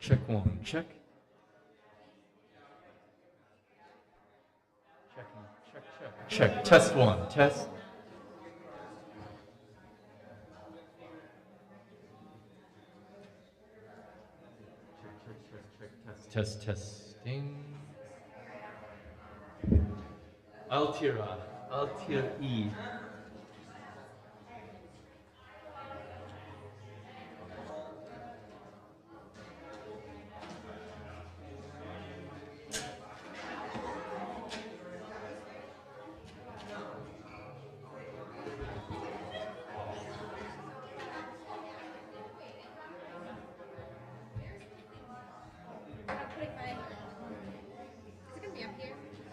Check one, check. Check. Test one, test. Check. Testing. Altira. E.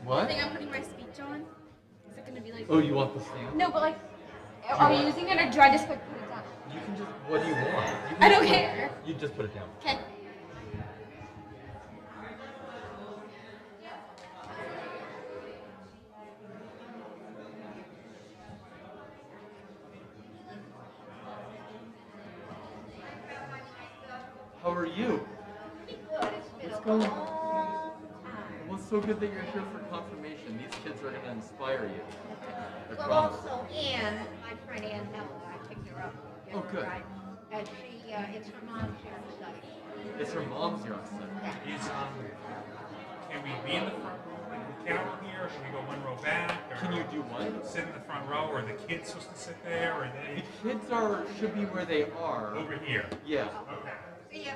What? I think I'm putting my speech on. Is it gonna be like? Oh, you want the stand? No, but like, are you using it or do I just like put it down? You can just. What do you want? You I don't care. You just put it down. Okay. How are you? Pretty good. It's been What's a going- long time. Well, it's so good that you're here for confirmation. These kids are gonna inspire you. I Well, promise. also Ann, my friend Ann Helen, I picked her up. Oh, good. Right, and she, it's her mom's year study. It's her mom's yard study. Is can we be in the front row like the camera here, or should we go one row back? Or Can you do what? sit in the front row, or are the kids supposed to sit there, or The they kids should be where they are. over here? Yeah. Okay. See ya.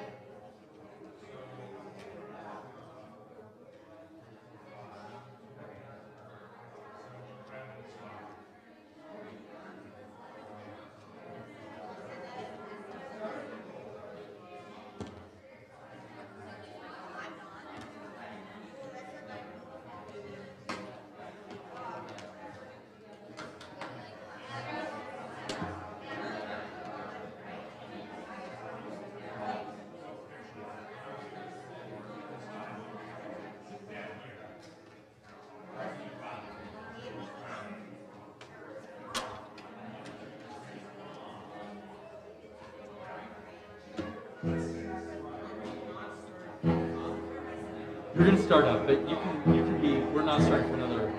You're gonna start up, but you can be. We're not starting for another.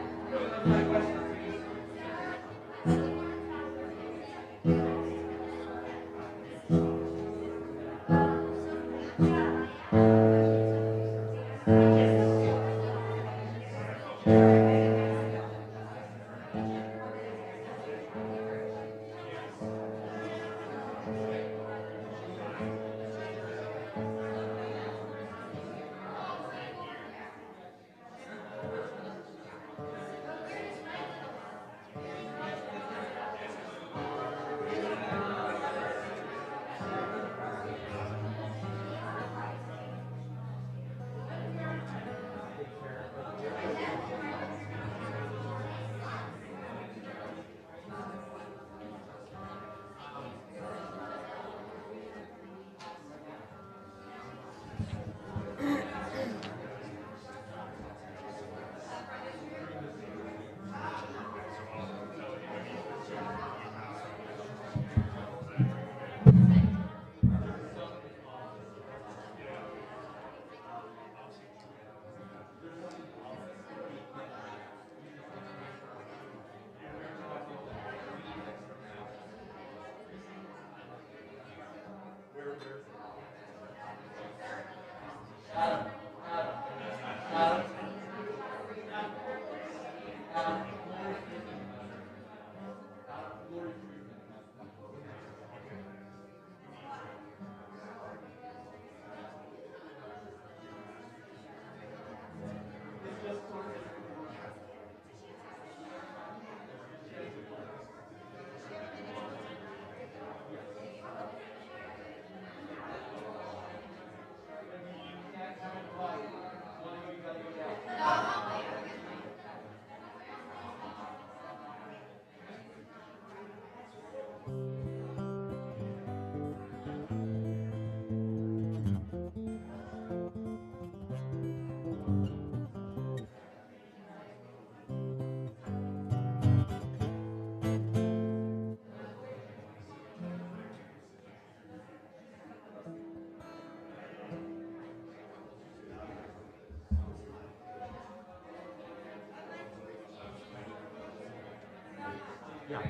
Yeah.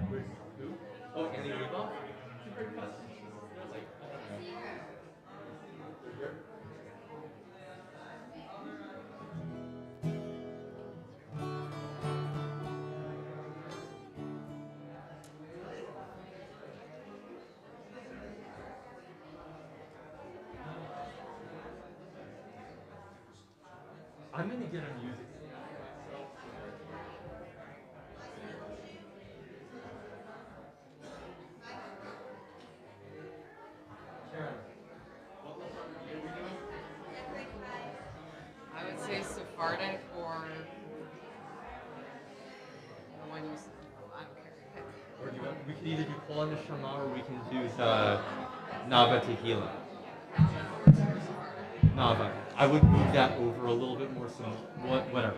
Who? Oh, Annie Leboff? It's a great question. She's like, I don't know. Here? I'm gonna get a music. Sharon, what level are we doing? I would say Sephardic or the one you said. I don't care. Pick. Or do you want, we could either do Kol Neshama or we can do the Nava Tehillah. Nava. I would move that over a little bit more, so whatever.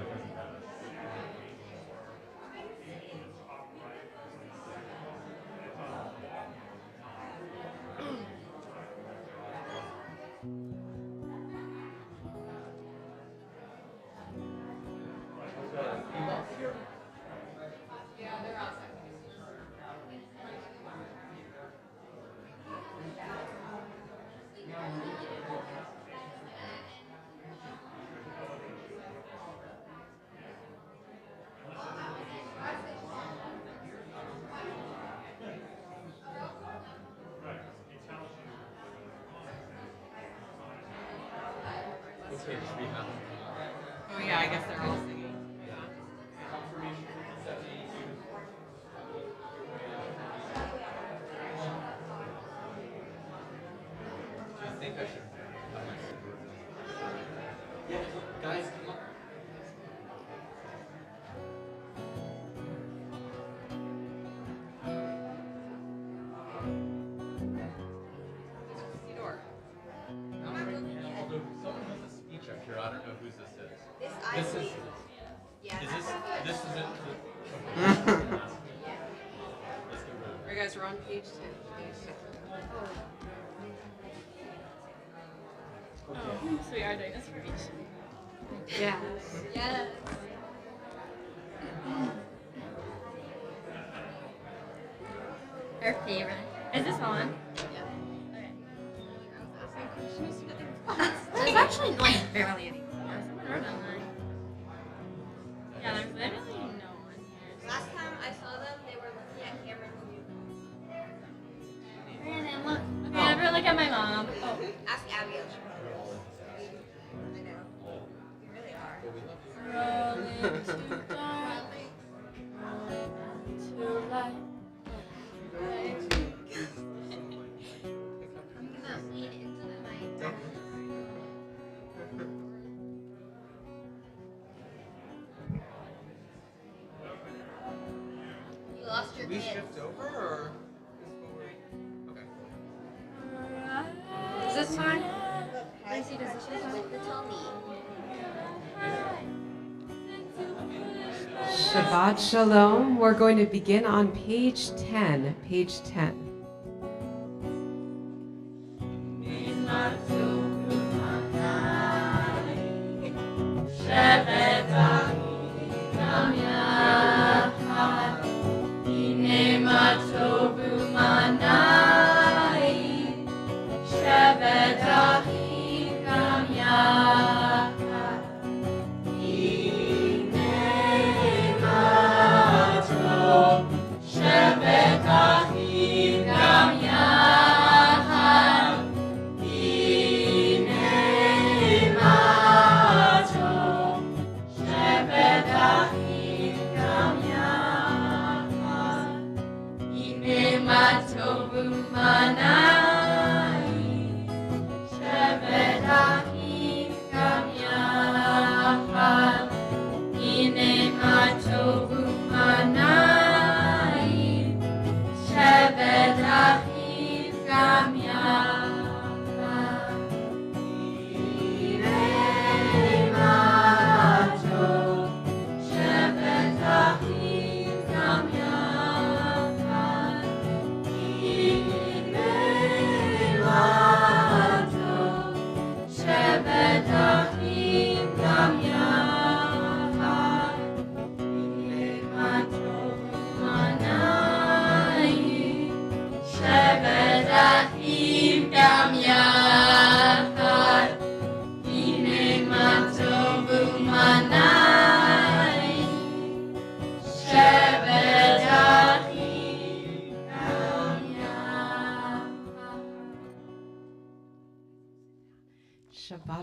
Doesn't matter. Yeah, they're outside. What page do we have? Oh yeah, I guess they're all singing. Yeah. Confirmation 72. Do you think I should have my super? Yeah, guys, come on. Sidor. Although someone has a speech up here, I don't know whose this is. This This is. Yeah. This is it. Let's get rid of You guys are on page 2. Oh, so we are doing this for each. Yeah. Yes. Her favorite. Is this on? Yeah. Okay. There's actually like barely anyone. Yeah, there's literally no one here. Last time I saw them, they were looking at Cameron's new Brandon, look. Okay, never look at my mom. Oh. Ask Abby. I know. You really are. Rolling to dark, to light. I'm gonna lean into the mic. You lost your we kids. shift over or okay. Is this fine? Lacey, does this shift with the Tony? Shabbat Shalom. We're going to begin on page 10. Page 10. Shabbat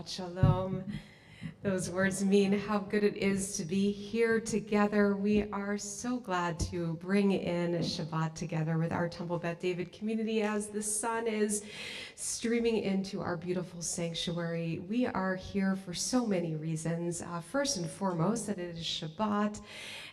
Shabbat Shalom. Those words mean how good it is to be here together. We are so glad to bring in Shabbat together with our Temple Beth David community as the sun is streaming into our beautiful sanctuary. We are here for so many reasons. First and foremost, that it is Shabbat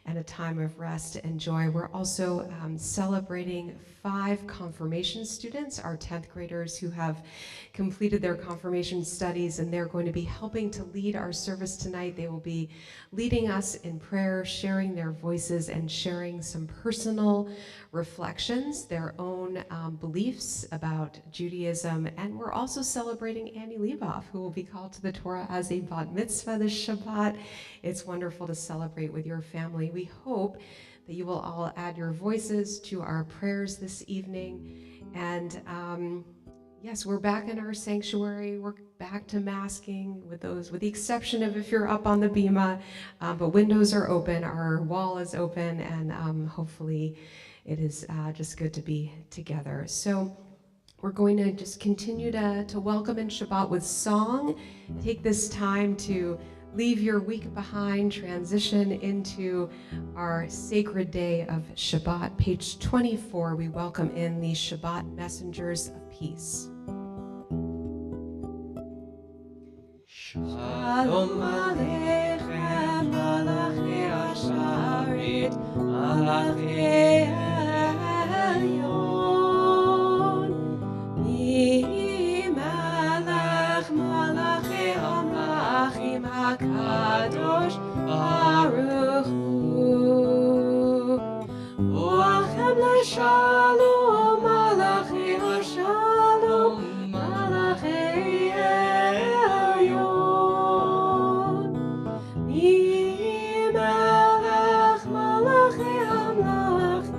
and a time of rest and joy. We're also celebrating 5 confirmation students, our 10th graders who have completed their confirmation studies, and they're going to be helping to lead our service tonight. They will be leading us in prayer, sharing their voices, and sharing some personal reflections, their own beliefs about Judaism. And we're also celebrating Annie Leboff, who will be called to the Torah as a bat mitzvah this Shabbat. It's wonderful to celebrate with your family. We hope that you will all add your voices to our prayers this evening. And yes, we're back in our sanctuary. We're back to masking with the exception of if you're up on the bima, but windows are open, our wall is open, and hopefully it is just good to be together. So we're going to just continue to welcome in Shabbat with song. Take this time to leave your week behind, transition into our sacred day of Shabbat. Page 24, we welcome in the Shabbat messengers of peace. Shalom Aleichem, Malachi Asharit, Malachi Elyon, Melech Malachi Amlachim HaKadosh Baruch Hu, Ruachem LeShalom, Malachi HaShalom, Malachi Elyon, Melech Malachi Amlachim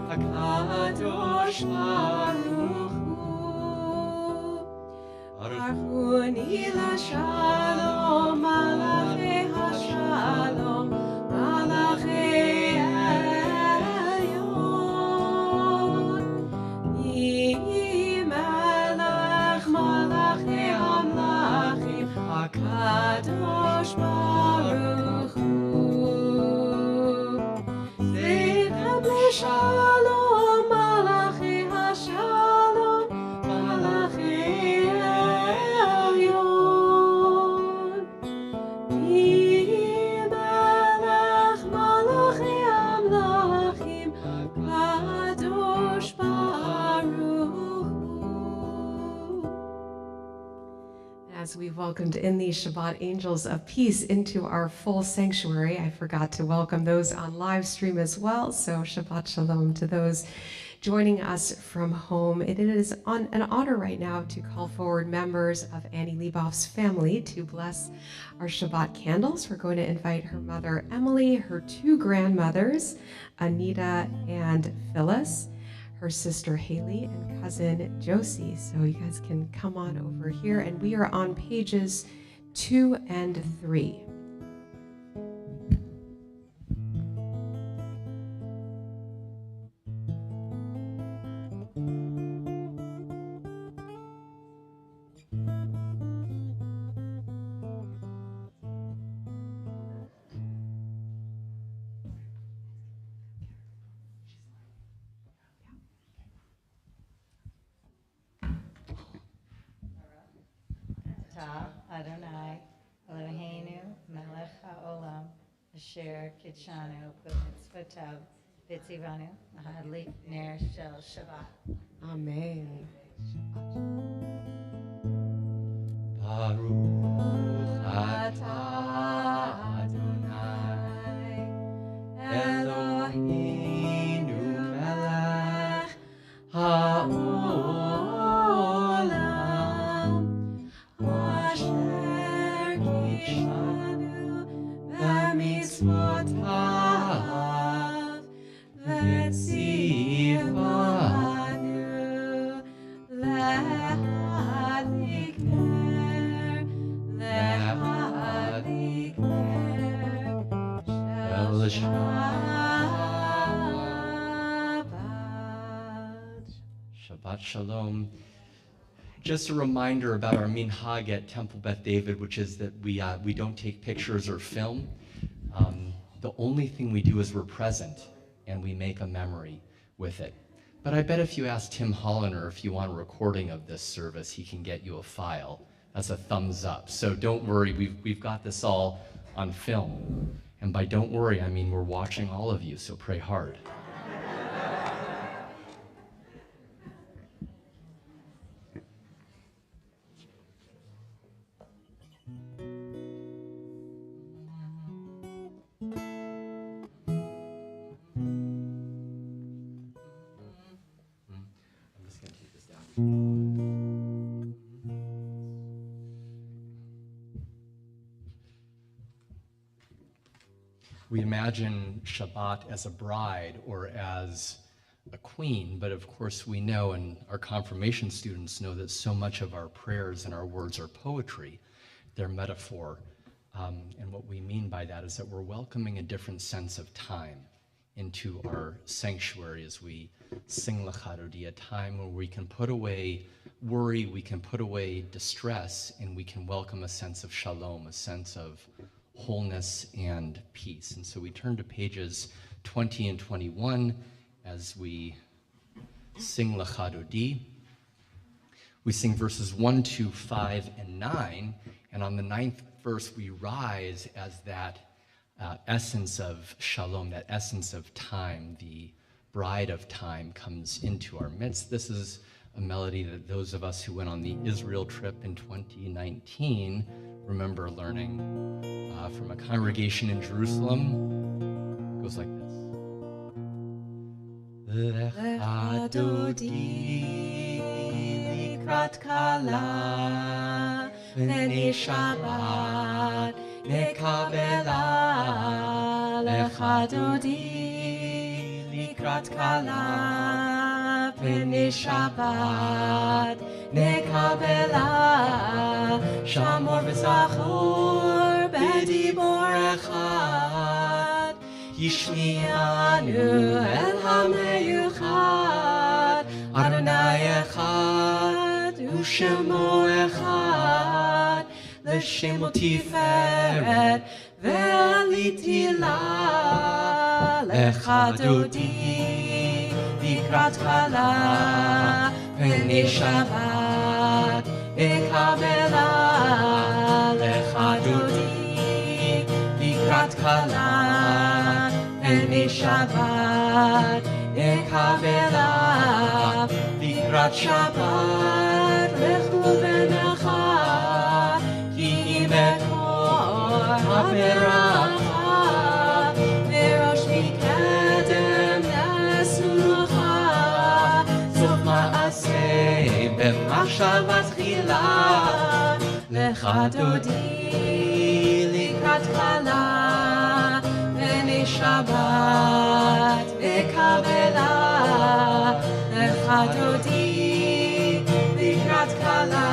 HaKadosh Baruch Hu, Baruchuni LaShalom, Malachi HaShalom, Malachi Elyon, Melech Malachi Amlachim HaKadosh Baruch Hu, Zeichem LeShalom, Malachi HaShalom, Malachi Elyon, Melech Malachi Amlachim HaKadosh Baruch Hu. As we've welcomed in the Shabbat angels of peace into our full sanctuary, I forgot to welcome those on live stream as well. So Shabbat Shalom to those joining us from home. It is an honor right now to call forward members of Annie Leboff's family to bless our Shabbat candles. We're going to invite her mother, Emily, her 2 grandmothers, Anita and Phyllis, her sister Haley, and cousin Josie. So you guys can come on over here, and we are on pages 2 and 3. Ta Adonai Eloheinu melech haolam asher kitshanu b'mitzvotav v'tzivanu lahadlik ner shel Shabbat. Amen. Baruch atah Adonai Eloheinu melech haolam asher kitshanu b'mitzvotav v'tzivanu lahadlik ner shel Shabbat. Shabbat Shalom. Just a reminder about our minhag at Temple Beth David, which is that we don't take pictures or film. The only thing we do is we're present and we make a memory with it. But I bet if you ask Tim Holliner if you want a recording of this service, he can get you a file. That's a thumbs up. So don't worry, we've got this all on film. And by don't worry, I mean we're watching all of you, so pray hard. We imagine Shabbat as a bride or as a queen, but of course we know, and our confirmation students know, that so much of our prayers and our words are poetry. They're metaphor. And what we mean by that is that we're welcoming a different sense of time into our sanctuary as we sing L'Chadodi, a time where we can put away worry, we can put away distress, and we can welcome a sense of shalom, a sense of wholeness and peace. And so we turn to pages 20 and 21 as we sing L'Chadodi. We sing verses 1 to 5 and 9, and on the 9th verse we rise as that essence of shalom, that essence of time, the bride of time comes into our midst. This is a melody that those of us who went on the Israel trip in 2019 remember learning from a congregation in Jerusalem. It goes like this. Lecha dodi likrat kala v'ni Shabbat nekabela. Lecha dodi likrat kala v'ni Shabbat nekabela. Shamor v'zachor b'dibor echad Yishmianu el ha-meyuchad Adonai echad u'shemo echad L'shemo tiferet ve'aliti la Lecha dodi likrat kala v'ni Shabbat nekabela. Lecha dodi likrat kala v'ni Shabbat nekabela. Likrat Shabbat lechu v'necha ki mekor haberacha v'rosh mikedem nesulucha sof ma'aseh b'machshavat tchila. Lecha dodi likrat kala v'ni Shabbat nekabela. Lecha dodi likrat kala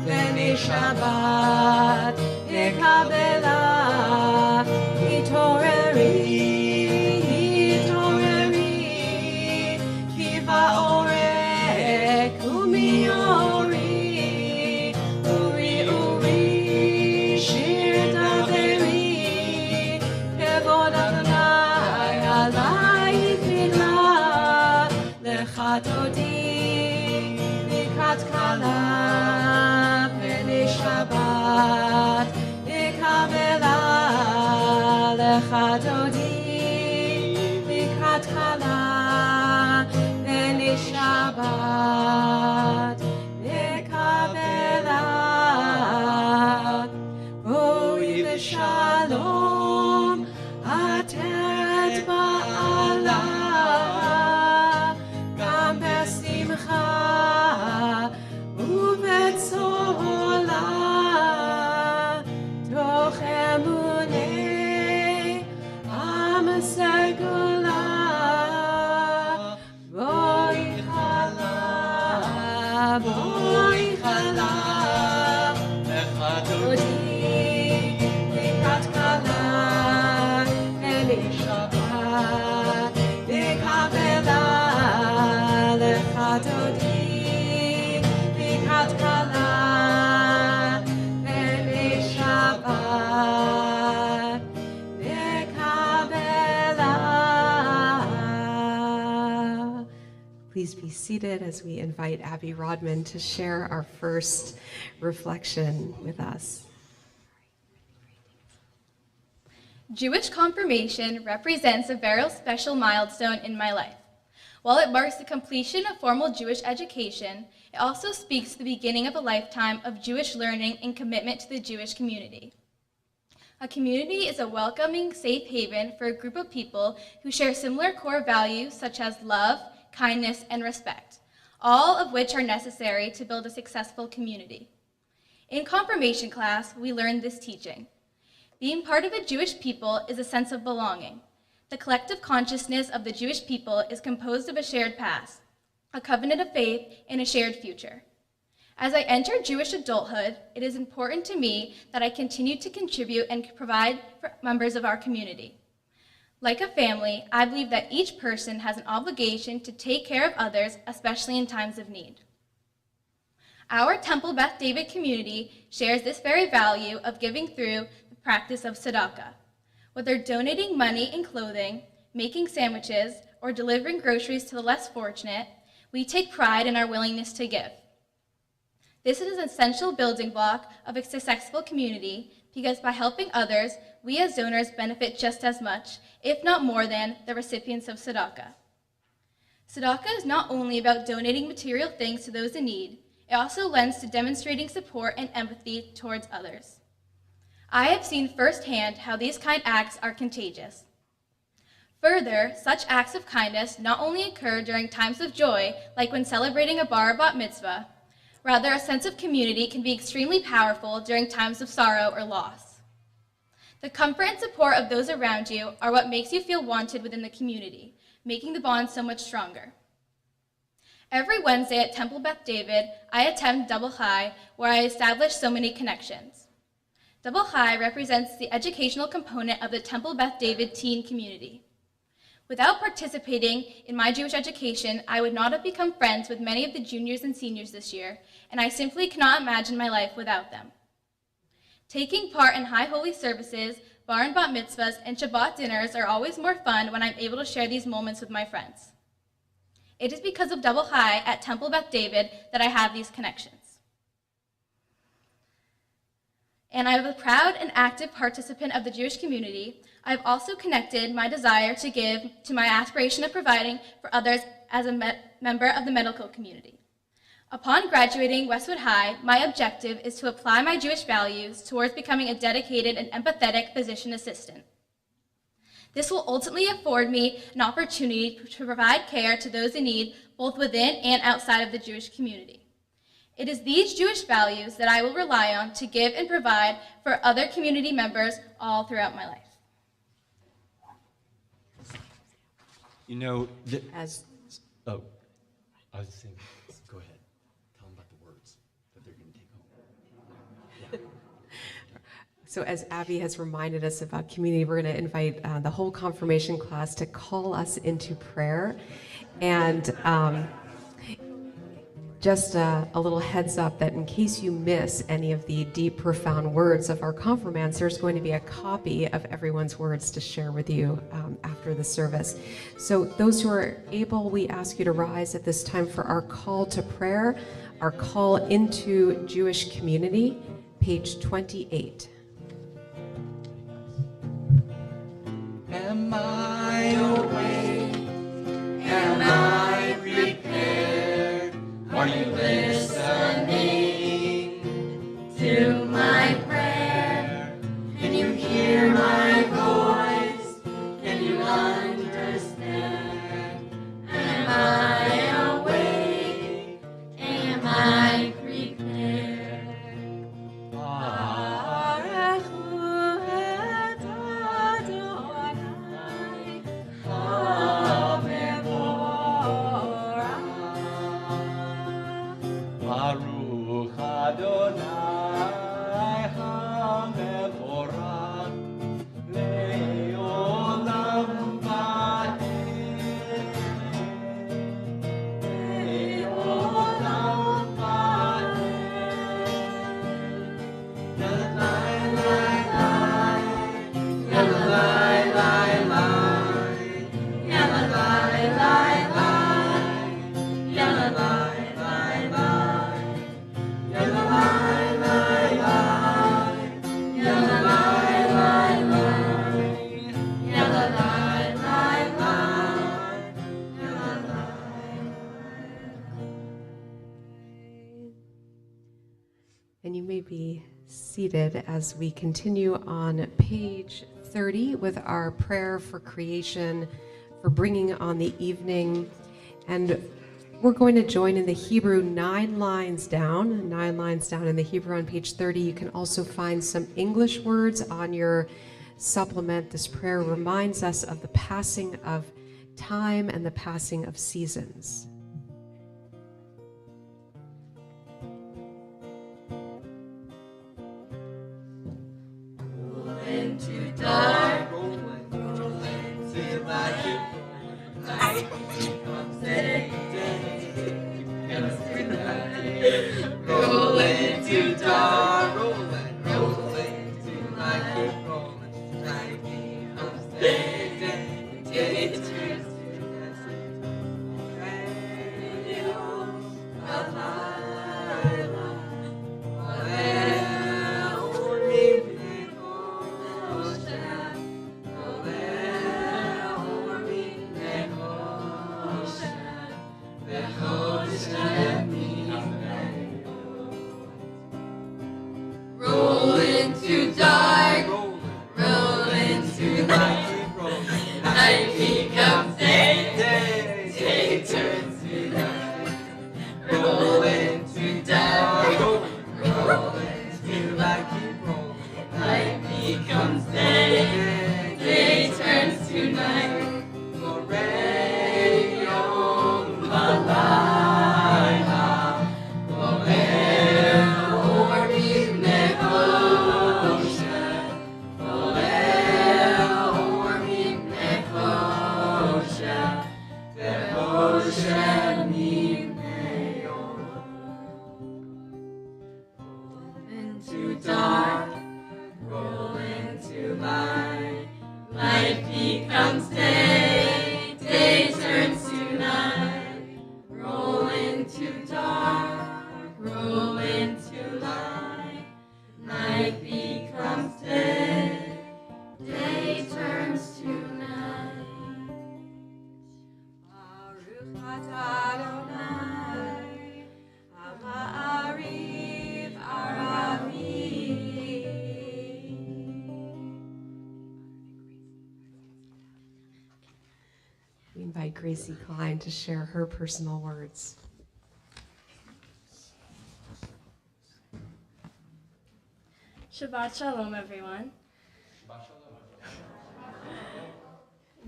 v'ni Shabbat nekabela. Hitoreri, hitoreri, ki ba'orek u'miori. Uri, uri, shir daveri, kevod Adonai alai tfila. Lecha dodi likrat kala v'ni Shabbat nekabela. Lecha dodi likrat kala v'ni Shabbat nekabela. Boi v'shalom atet ba'ala gam b'simcha u'b'tzola toch emunei am segula. Boi chala, boi chala. Lecha dodi likrat kala v'ni please be seated as we invite Abby Rodman to share our first reflection with us. Jewish confirmation represents a very special milestone in my life. While it marks the completion of formal Jewish education, it also speaks to the beginning of a lifetime of Jewish learning and commitment to the Jewish community. A community is a welcoming, safe haven for a group of people who share similar core values such as love, kindness, and respect, all of which are necessary to build a successful community. In confirmation class, we learned this teaching. Being part of a Jewish people is a sense of belonging. The collective consciousness of the Jewish people is composed of a shared past, a covenant of faith, and a shared future. As I enter Jewish adulthood, it is important to me that I continue to contribute and provide for members of our community. Like a family, I believe that each person has an obligation to take care of others, especially in times of need. Our Temple Beth David community shares this very value of giving through the practice of tzedakah. Whether donating money and clothing, making sandwiches, or delivering groceries to the less fortunate, we take pride in our willingness to give. This is an essential building block of a successful community because by helping others, we as donors benefit just as much, if not more than, the recipients of tzedakah. Tzedakah is not only about donating material things to those in need, it also lends to demonstrating support and empathy towards others. I have seen firsthand how these kind acts are contagious. Further, such acts of kindness not only occur during times of joy, like when celebrating a bar or bat mitzvah, rather, a sense of community can be extremely powerful during times of sorrow or loss. The comfort and support of those around you are what makes you feel wanted within the community, making the bond so much stronger. Every Wednesday at Temple Beth David, I attend Double Chai, where I establish so many connections. Double Chai represents the educational component of the Temple Beth David teen community. Without participating in my Jewish education, I would not have become friends with many of the juniors and seniors this year, and I simply cannot imagine my life without them. Taking part in high holy services, bar and bat mitzvahs, and Shabbat dinners are always more fun when I'm able to share these moments with my friends. It is because of Double Chai at Temple Beth David that I have these connections. And I am a proud and active participant of the Jewish community. I've also connected my desire to give to my aspiration of providing for others as a member of the medical community. Upon graduating Westwood High, my objective is to apply my Jewish values towards becoming a dedicated and empathetic physician assistant. This will ultimately afford me an opportunity to provide care to those in need, both within and outside of the Jewish community. It is these Jewish values that I will rely on to give and provide for other community members all throughout my life. You know, As I was saying, go ahead. Tell them about the words that they're going to take home. So as Abby has reminded us about community, we're going to invite the whole confirmation class to call us into prayer. And just a little heads up that in case you miss any of the deep, profound words of our confirmants, there's going to be a copy of everyone's words to share with you after the service. So those who are able, we ask you to rise at this time for our call to prayer, our call into Jewish community, page 28. Am I awake? Am I prepared? Are you listening to my prayer? Can you hear my voice? Can you understand? Am I awake? Am I prepared? Baruch hu et Adonai, be seated as we continue on page 30 with our prayer for creation, for bringing on the evening. And we're going to join in the Hebrew 9 lines down in the Hebrew on page 30. You can also find some English words on your supplement. This prayer reminds us of the passing of time and the passing of seasons. Into dark, into light, light becomes day, day becomes night. Roll into dark, roll into light, keep rolling, light becomes day, day, day turns to night. Radio of light, roll into dark, roll into light, night becomes day, day turns to night. Roll into dark, roll into light, keep rolling, night becomes day, day turns to night. For radio, into dark, roll into light, light becomes day, day turns to night. Roll into dark, roll into light, night becomes day, day turns to night. Baruch atah Adonai, Ha'ariv Aravi. We invite Gracie Klein to share her personal words. Shabbat Shalom, everyone.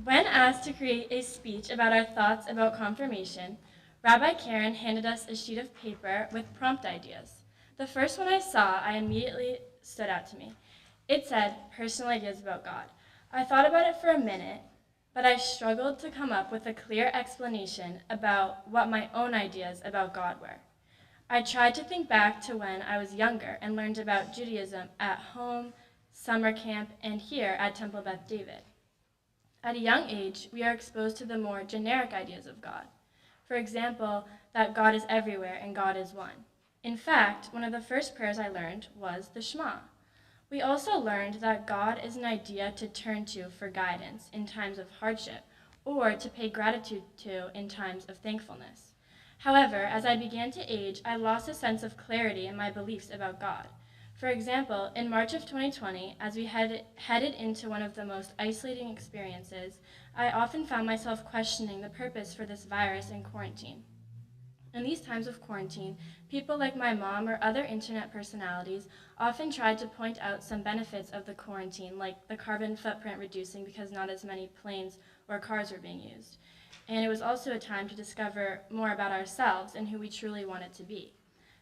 When asked to create a speech about our thoughts about confirmation, Rabbi Karen handed us a sheet of paper with prompt ideas. The first one I saw, I immediately stood out to me. It said, "Personal ideas about God." I thought about it for a minute, but I struggled to come up with a clear explanation about what my own ideas about God were. I tried to think back to when I was younger and learned about Judaism at home, summer camp, and here at Temple Beth David. At a young age, we are exposed to the more generic ideas of God. For example, that God is everywhere and God is one. In fact, one of the first prayers I learned was the Shema. We also learned that God is an idea to turn to for guidance in times of hardship, or to pay gratitude to in times of thankfulness. However, as I began to age, I lost a sense of clarity in my beliefs about God. For example, in March of 2020, as we headed into one of the most isolating experiences, I often found myself questioning the purpose for this virus and quarantine. In these times of quarantine, people like my mom or other internet personalities often tried to point out some benefits of the quarantine, like the carbon footprint reducing because not as many planes or cars were being used. And it was also a time to discover more about ourselves and who we truly wanted to be.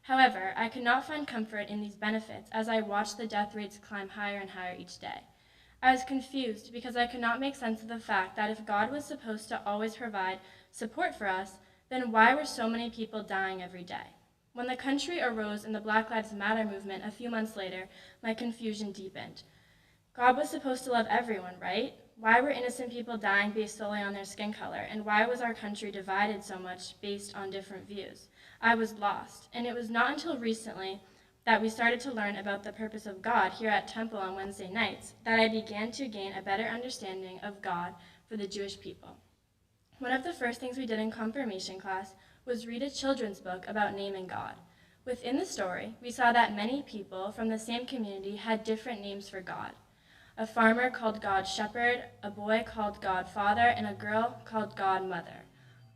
However, I could not find comfort in these benefits as I watched the death rates climb higher and higher each day. I was confused because I could not make sense of the fact that if God was supposed to always provide support for us, then why were so many people dying every day? When the country arose in the Black Lives Matter movement a few months later, my confusion deepened. God was supposed to love everyone, right? Why were innocent people dying based solely on their skin color? And why was our country divided so much based on different views? I was lost, and it was not until recently that we started to learn about the purpose of God here at Temple on Wednesday nights that I began to gain a better understanding of God for the Jewish people. One of the first things we did in confirmation class was read a children's book about naming God. Within the story, we saw that many people from the same community had different names for God. A farmer called God Shepherd, a boy called God Father, and a girl called God Mother.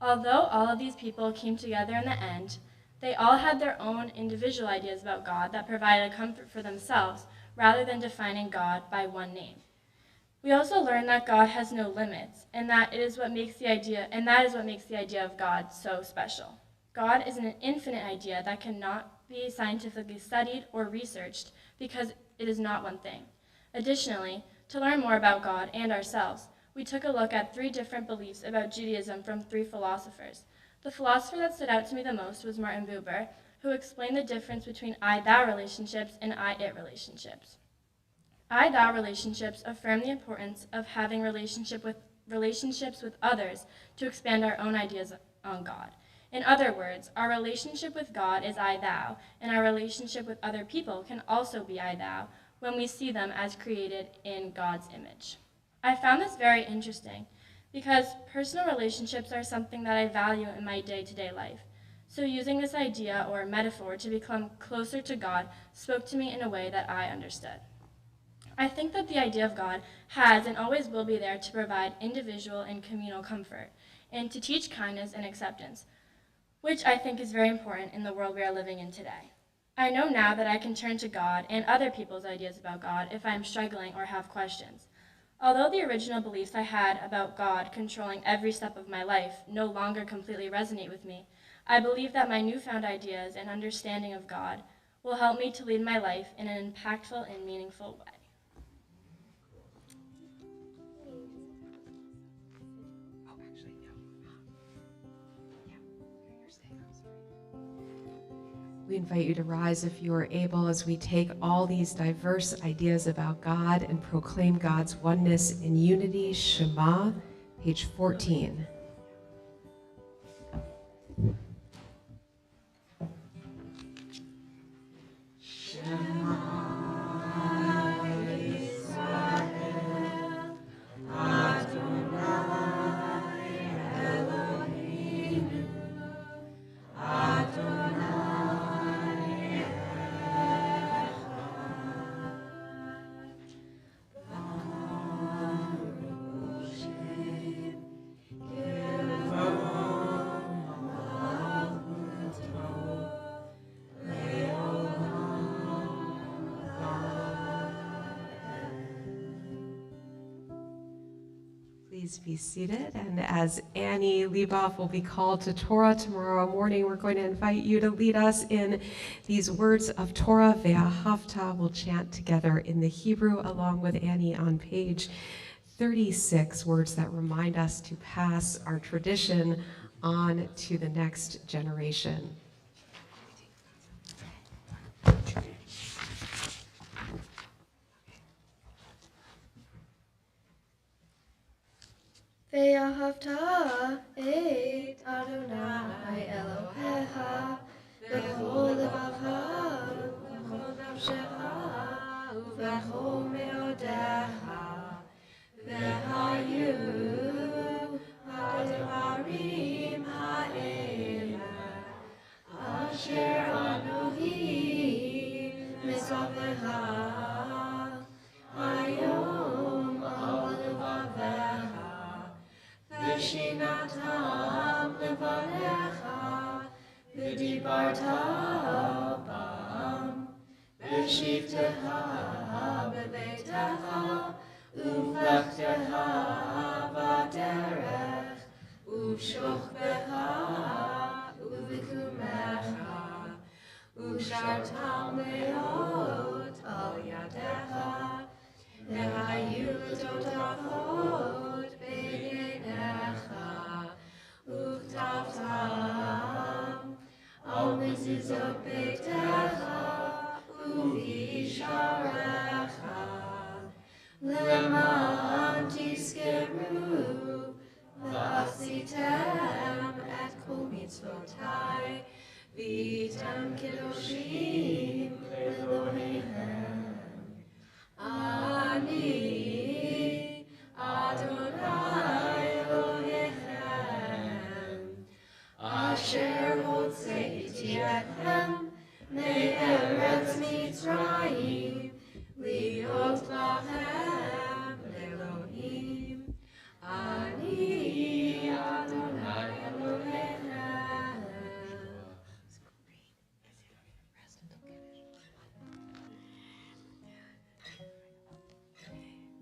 Although all of these people came together in the end, they all had their own individual ideas about God that provided a comfort for themselves rather than defining God by one name. We also learned that God has no limits, and that is what makes the idea of God so special. God is an infinite idea that cannot be scientifically studied or researched because it is not one thing. Additionally, to learn more about God and ourselves, we took a look at 3 different beliefs about Judaism from 3 philosophers. The philosopher that stood out to me the most was Martin Buber, who explained the difference between I-thou relationships and I-it relationships. I-thou relationships affirm the importance of having relationships with others to expand our own ideas on God. In other words, our relationship with God is I-thou, and our relationship with other people can also be I-thou when we see them as created in God's image. I found this very interesting because personal relationships are something that I value in my day-to-day life. So using this idea or metaphor to become closer to God spoke to me in a way that I understood. I think that the idea of God has and always will be there to provide individual and communal comfort and to teach kindness and acceptance, which I think is very important in the world we are living in today. I know now that I can turn to God and other people's ideas about God if I am struggling or have questions. Although the original beliefs I had about God controlling every step of my life no longer completely resonate with me, I believe that my newfound ideas and understanding of God will help me to lead my life in an impactful and meaningful way. We invite you to rise if you are able as we take all these diverse ideas about God and proclaim God's oneness in unity. Shema, page 14. Please be seated. And as Annie Lieboff will be called to Torah tomorrow morning, we're going to invite you to lead us in these words of Torah. Ve'ahavta, we'll chant together in the Hebrew along with Annie on page 36, words that remind us to pass our tradition on to the next generation. Ve'ahavta et Adonai Elohecha b'chol levacha u'b'chol nafshecha u'b'chol me'odecha v'hayu ha'devarim ha'ele asher Anohi mitzavecha hayom al levavecha V'shinatam levanecha, v'dibarta bam, v'shivtecha b'beitecha, u'v'lechtecha b'derech, u'shochbecha u'v'kumecha, u'shartam me'ot al yadecha, v'hayu l'totafot b'neinecha, u'chtavtam al mezuzot beitecha, u'visharech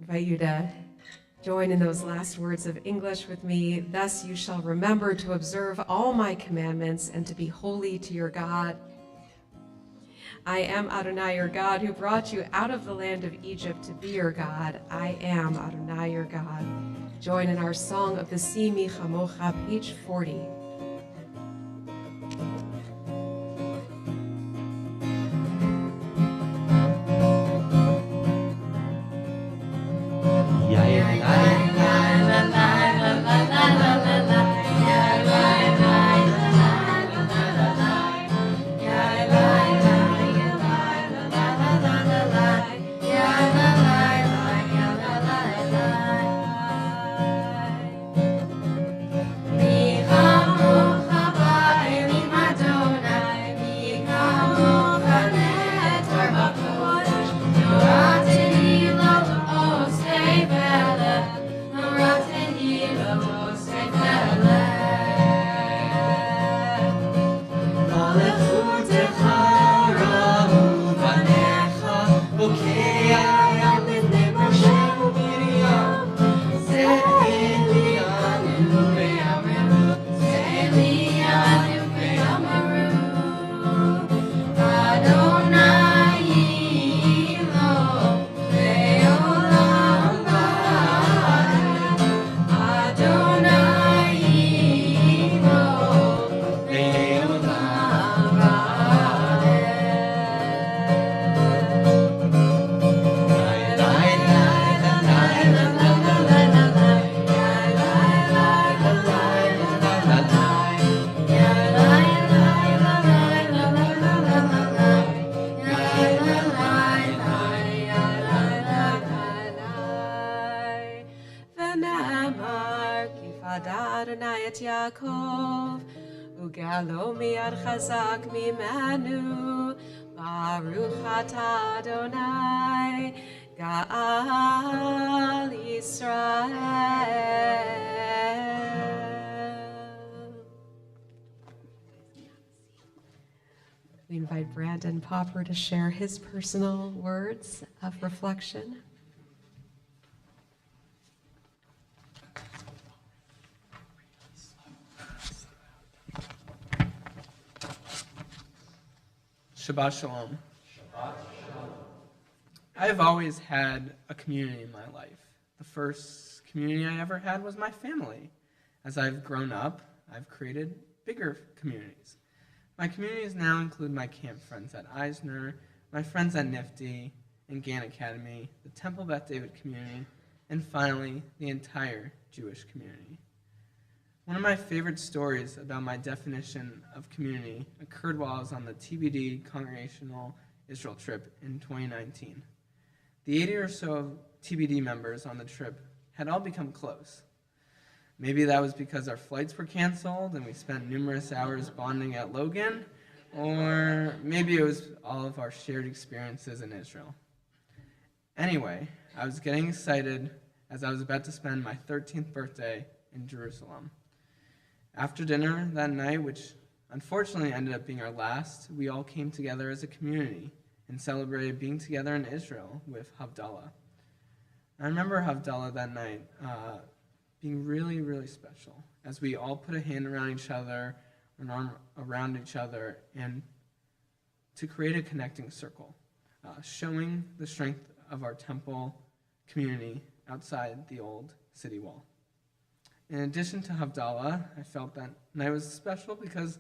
invite you to join in those last words of English with me. Thus you shall remember to observe all my commandments and to be holy to your God. I am Adonai your God who brought you out of the land of Egypt to be your God. I am Adonai your God. Join in our Song of the Sea, Mi Chamocha, page 40. Adonai et Yaakov, ugalo miad chazak mimenu, Baruch atah Adonai, Ga'al Yisrael. We invite Brandon Popper to share his personal words of reflection. Shabbat Shalom. I've always had a community in my life. The first community I ever had was my family. As I've grown up, I've created bigger communities. My communities now include my camp friends at Eisner, my friends at Nifty and Gann Academy, the Temple Beth David community, and finally, the entire Jewish community. One of my favorite stories about my definition of community occurred while I was on the TBD Congregational Israel trip in 2019. The 80 or so TBD members on the trip had all become close. Maybe that was because our flights were canceled and we spent numerous hours bonding at Logan, or maybe it was all of our shared experiences in Israel. Anyway, I was getting excited as I was about to spend my 13th birthday in Jerusalem. After dinner that night, which unfortunately ended up being our last, we all came together as a community and celebrated being together in Israel with Havdalah. I remember Havdalah that night being really, really special, as we all put a hand around each other, an arm around each other, and to create a connecting circle, showing the strength of our temple community outside the old city wall. In addition to Havdalah, I felt that night was special because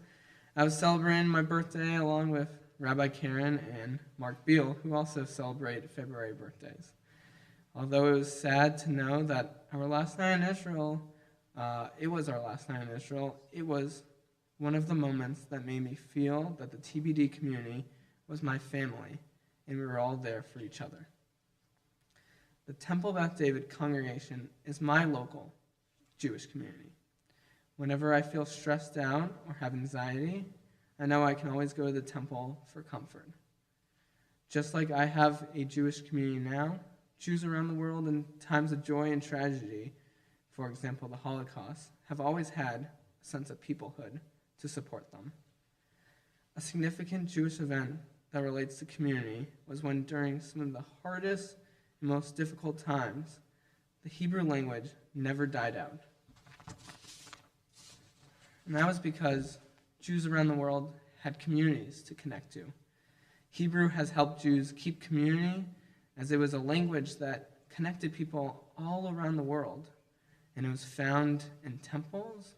I was celebrating my birthday along with Rabbi Karen and Mark Beal, who also celebrate February birthdays. Although it was sad to know that our last night in Israel, it was one of the moments that made me feel that the TBD community was my family, and we were all there for each other. The Temple Beth David congregation is my local Jewish community. Whenever I feel stressed out or have anxiety, I know I can always go to the temple for comfort. Just like I have a Jewish community now, Jews around the world in times of joy and tragedy, for example, the Holocaust, have always had a sense of peoplehood to support them. A significant Jewish event that relates to community was when, during some of the hardest in most difficult times, the Hebrew language never died out. And that was because Jews around the world had communities to connect to. Hebrew has helped Jews keep community as it was a language that connected people all around the world, and it was found in temples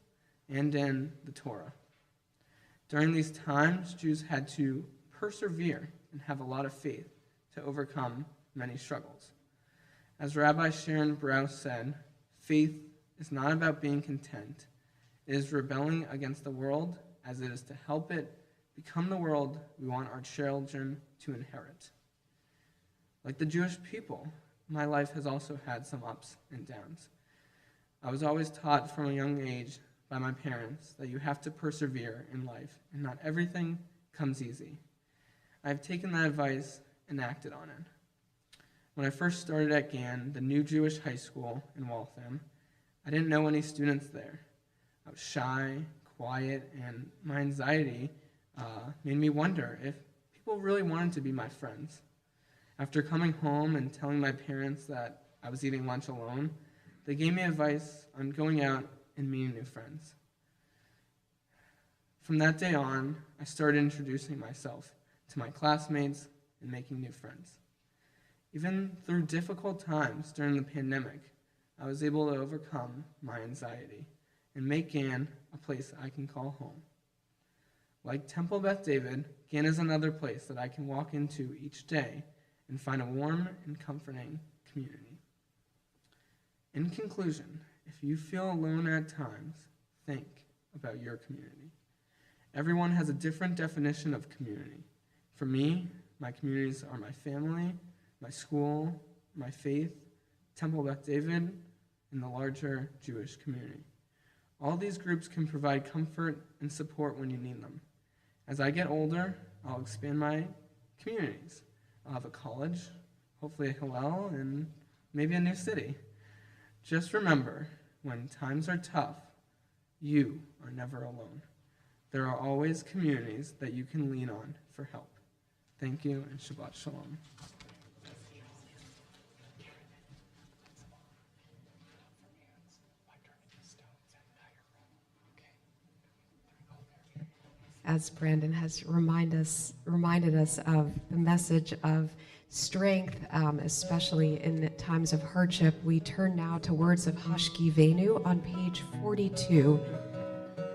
and in the Torah. During these times, Jews had to persevere and have a lot of faith to overcome many struggles. As Rabbi Sharon Brous said, faith is not about being content. It is rebelling against the world as it is to help it become the world we want our children to inherit. Like the Jewish people, my life has also had some ups and downs. I was always taught from a young age by my parents that you have to persevere in life and not everything comes easy. I've taken that advice and acted on it. When I first started at GAN, the new Jewish high school in Waltham, I didn't know any students there. I was shy, quiet, and my anxiety made me wonder if people really wanted to be my friends. After coming home and telling my parents that I was eating lunch alone, they gave me advice on going out and meeting new friends. From that day on, I started introducing myself to my classmates and making new friends. Even through difficult times during the pandemic, I was able to overcome my anxiety and make GAN a place I can call home. Like Temple Beth David, GAN is another place that I can walk into each day and find a warm and comforting community. In conclusion, if you feel alone at times, think about your community. Everyone has a different definition of community. For me, my communities are my family, my school, my faith, Temple Beth David, and the larger Jewish community. All these groups can provide comfort and support when you need them. As I get older, I'll expand my communities. I'll have a college, hopefully a Hillel, and maybe a new city. Just remember, when times are tough, you are never alone. There are always communities that you can lean on for help. Thank you, and Shabbat Shalom. As Brandon has reminded us of the message of strength, especially in times of hardship, we turn now to words of Hashkivenu on page 42.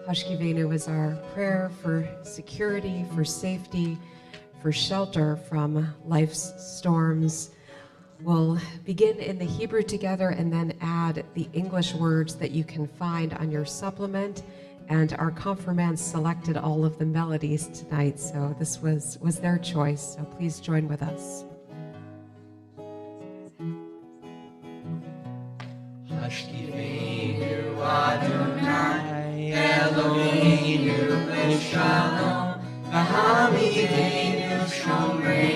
Hashkivenu is our prayer for security, for safety, for shelter from life's storms. We'll begin in the Hebrew together and then add the English words that you can find on your supplement. And our confirmants selected all of the melodies tonight, so this was their choice, so please join with us. Hashkivenu Adonai Eloheinu B'Shalom V'hamidenu Shomreinu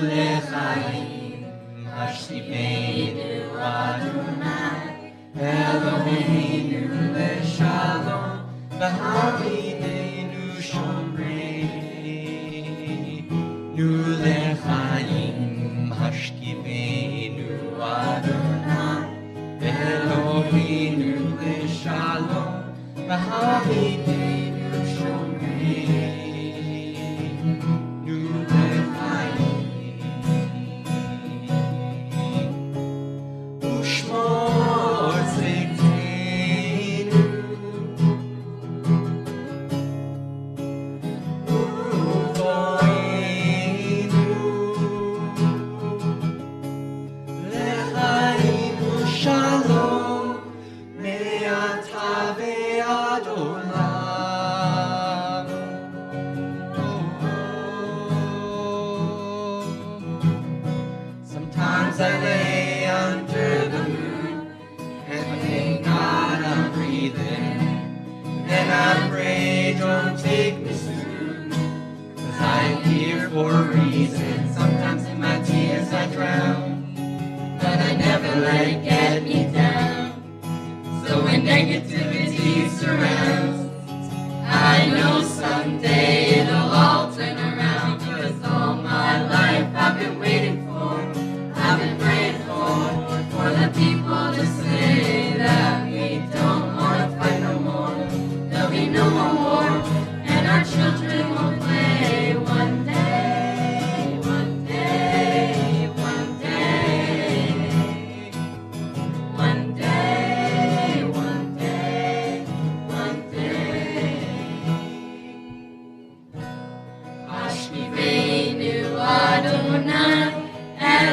L'chaim Hashkivenu Adonai Eloheinu L'Shalom V'hamidenu Shomreinu L'chaim Hashkivenu Adonai Eloheinu L'Shalom V'hamidenu Shomreinu L'chaim Ushmor Tzidkenu Uvoinu L'chaim U'Shalom Me'ata ve'ad olam. Sometimes I lay under the moon and thank God I'm breathing. Then I pray, don't take me soon, 'cause I'm here for a reason. Sometimes in my tears I drown, but I never let it get me down. So when negativity surrounds, I know someday it'll all turn around, 'cause all my life I've been waiting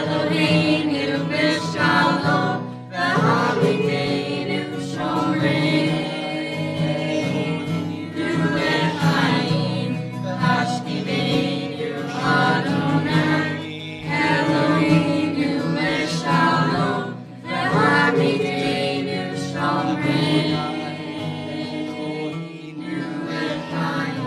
Eloheinu b'shalom, v'hamidenu shomreinu l'chaim, v'hashkivenu Adonai. Eloheinu b'shalom, v'hamidenu shomreinu l'chaim.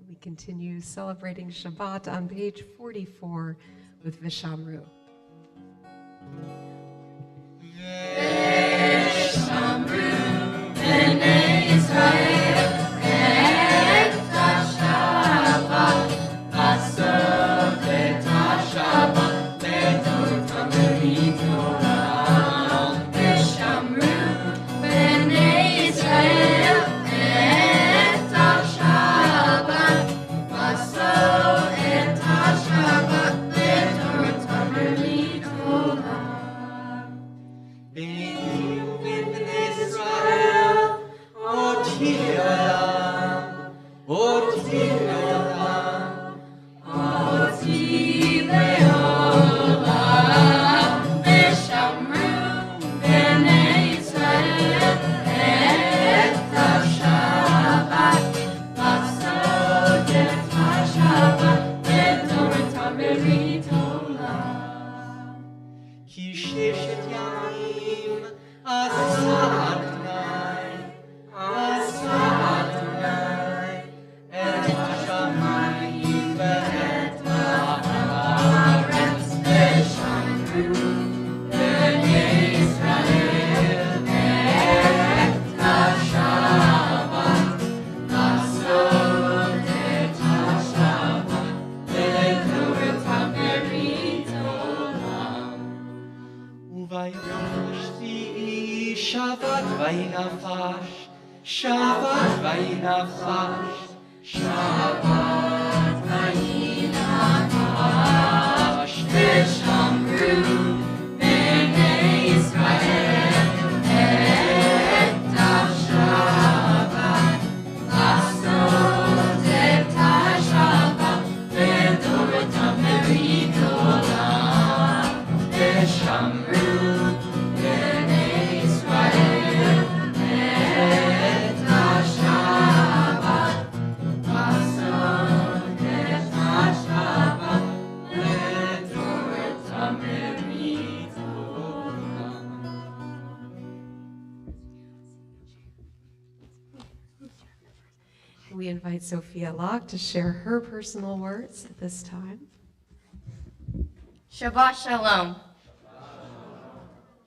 We continue celebrating Shabbat on page 44 with Vishamru. B'nei Israel, et Shabbat, asot et Shabbat, v'tortam v'mitorah. V'shamru b'nei Israel, et Shabbat, asot et Shabbat, v'tortam v'mitorah. כי ששת ימים עשה אדוני, את השמיים ואת הארץ, ושמרו בני ישראל את השבת, לעשות את השבת, ותורתם ברית עולם. ויחשתי שבת וינפש, שבת וינפש, שבת וינפש, ושמרו בני ישראל את השבת, לעשות את השבת, ותורתם ברית עולם. ושמרו בני ישראל את השבת, לעשות את השבת, ותורתם ברית עולם. We invite Sophia Locke to share her personal words at this time. Shabbat Shalom.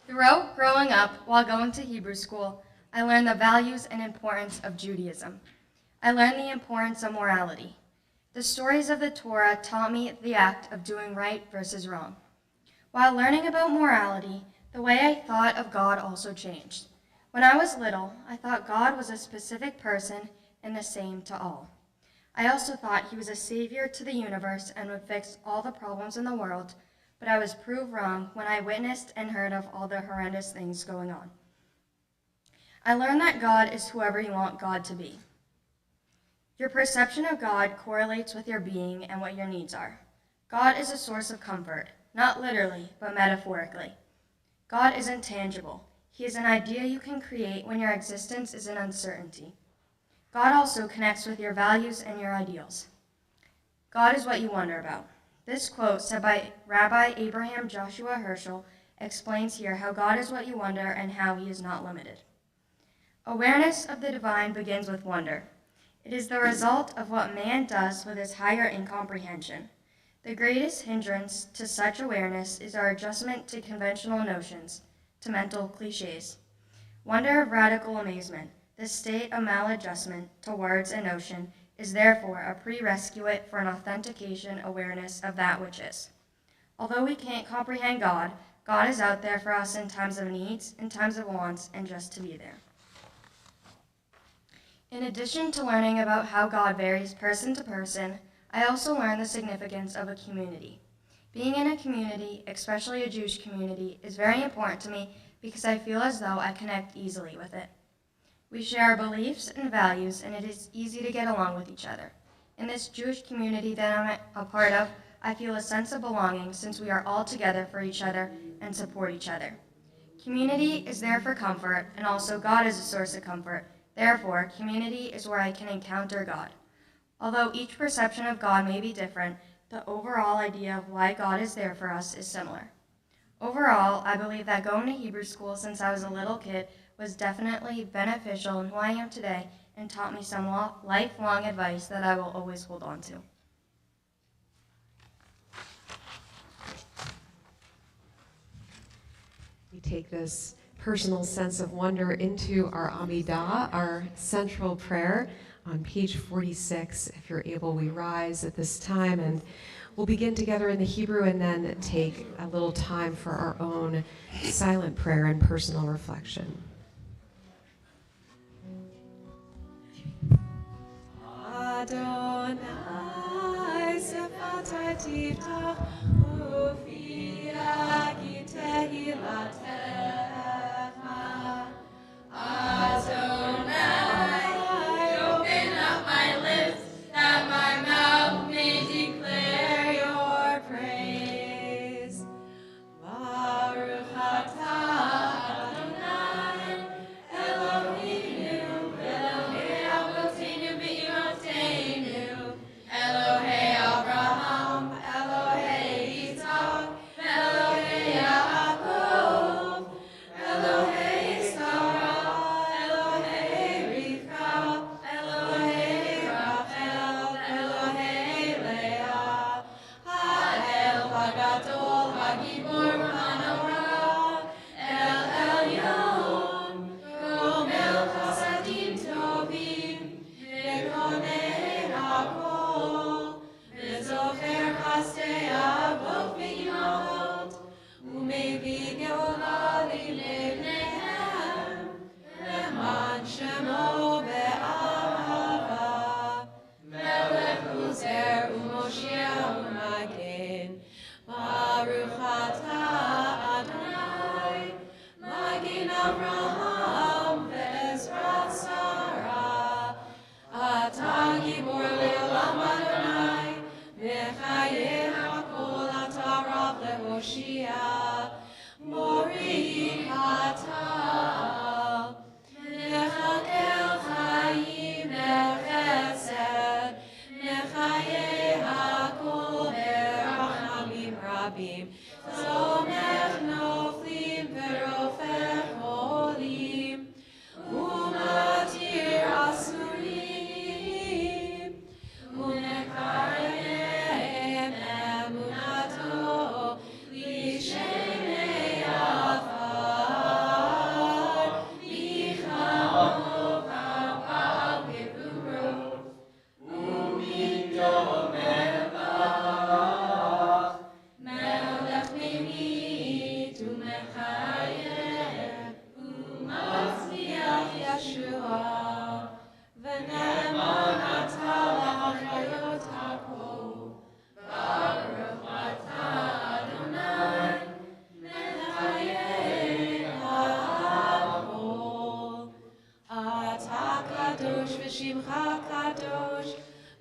Throughout growing up while going to Hebrew school, I learned the values and importance of Judaism. I learned the importance of morality. The stories of the Torah taught me the act of doing right versus wrong. While learning about morality, the way I thought of God also changed. When I was little, I thought God was a specific person and the same to all. I also thought he was a savior to the universe and would fix all the problems in the world, but I was proved wrong when I witnessed and heard of all the horrendous things going on. I learned that God is whoever you want God to be. Your perception of God correlates with your being and what your needs are. God is a source of comfort, not literally, but metaphorically. God is intangible. He is an idea you can create when your existence is in uncertainty. God also connects with your values and your ideals. God is what you wonder about. This quote, said by Rabbi Abraham Joshua Herschel, explains here how God is what you wonder and how he is not limited. Awareness of the divine begins with wonder. It is the result of what man does with his higher incomprehension. The greatest hindrance to such awareness is our adjustment to conventional notions, to mental cliches. Wonder of radical amazement, this state of maladjustment to words and notion, is therefore a prerequisite for an authentication awareness of that which is. Although we can't comprehend God, God is out there for us in times of needs, in times of wants, and just to be there. In addition to learning about how God varies person to person, I also learned the significance of a community. Being in a community, especially a Jewish community, is very important to me because I feel as though I connect easily with it. We share our beliefs and values, and it is easy to get along with each other. In this Jewish community that I'm a part of, I feel a sense of belonging since we are all together for each other and support each other. Community is there for comfort, and also God is a source of comfort. Therefore, community is where I can encounter God. Although each perception of God may be different, the overall idea of why God is there for us is similar. Overall, I believe that going to Hebrew school since I was a little kid was definitely beneficial in who I am today and taught me some lifelong advice that I will always hold on to. We take this personal sense of wonder into our Amidah, our central prayer, on page 46. If you're able, we rise at this time, and we'll begin together in the Hebrew and then take a little time for our own silent prayer and personal reflection. Adonai, Sefatai Tiftach, Ufia Gitehilatecha. Adonai, open up my lips, that my mouth may declare your praise. Baruch atah Adonai, Eloheinu, Elohei Avotenu v'Imotenu, Elohei Abraham, Elohei Yitzhak, Elohei Yaakov, Elohei Sarah, Elohei Rivka, Elohei Rachel, Elohei Leah, Ha'el Hagadol, Hagibor Hanorah, El Elyon, Gomel Chasadim Tovim, V'konei Hakol, V'zocher Chasdei Avot v'Imahot, U'mevii Geola livneihem, Leman Shemo be'ahava, Melech Uzer u'Moshiach u'Magen, Baruch atah Adonai, Magen Avraham ve'Ezrat Sarah, Atah Gibor le'olam Adonai, Mechayeh hakol atah Rav le'Hoshia, Mori atah, Mechakel chayim le'chesed, Mechayeh hakol be'rachamim rabim, Somech noflim ve'rofech cholim, Umatir asurim, Umekayem emunato, L'shemei afar, Michamo pa'al gevuro, U'midom elach, Melech mimit u'mechayeh, U'matzliach Yeshua, V'ne'eman atah la'achayot hakol, Baruch atah Adonai, Mechayeh hakol. Atah kadosh v'shimcha kadosh,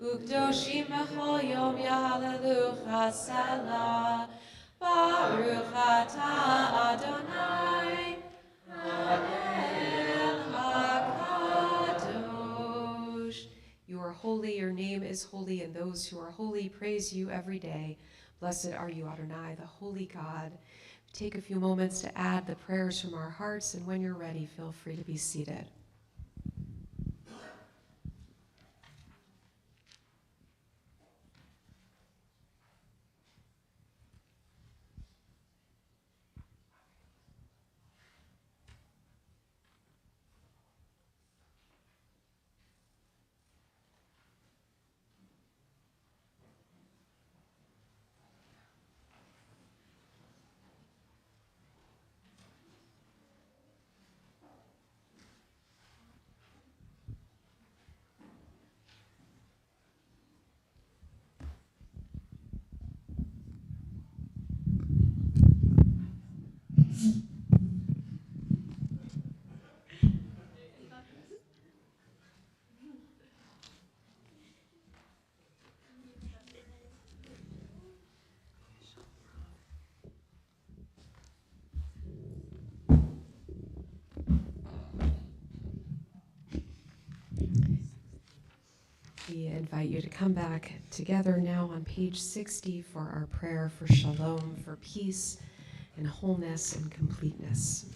U'kdoshim b'chol yom yahalelucha selah. Baruch atah Adonai, Hanel HaKadosh. You are holy, your name is holy, and those who are holy praise you every day. Blessed are you, Adonai, the holy God. Take a few moments to add the prayers from our hearts, and when you're ready, feel free to be seated. We invite you to come back together now on page 60 for our prayer for shalom, for peace and wholeness and completeness.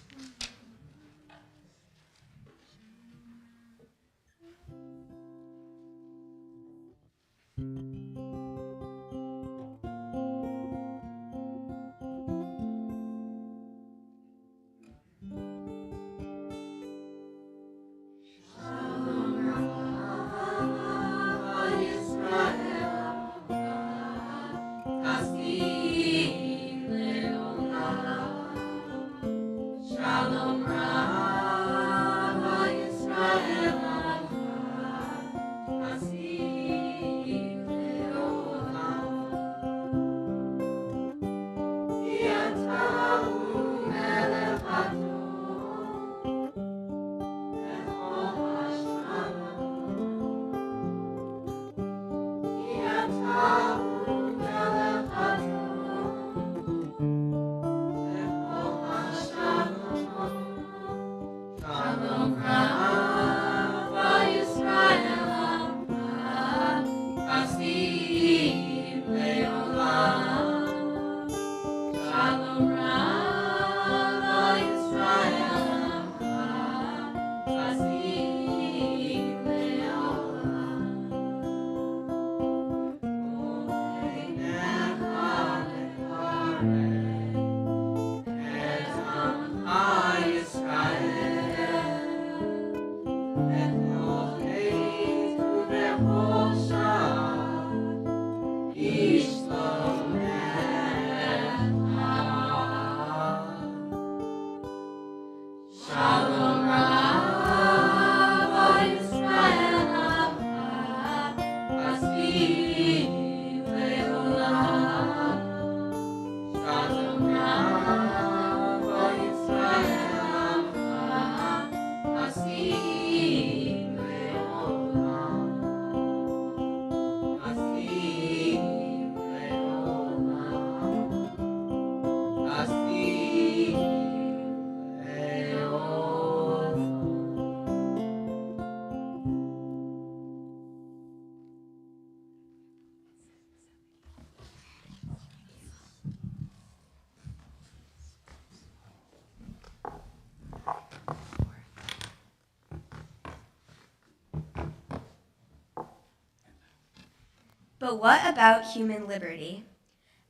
But what about human liberty?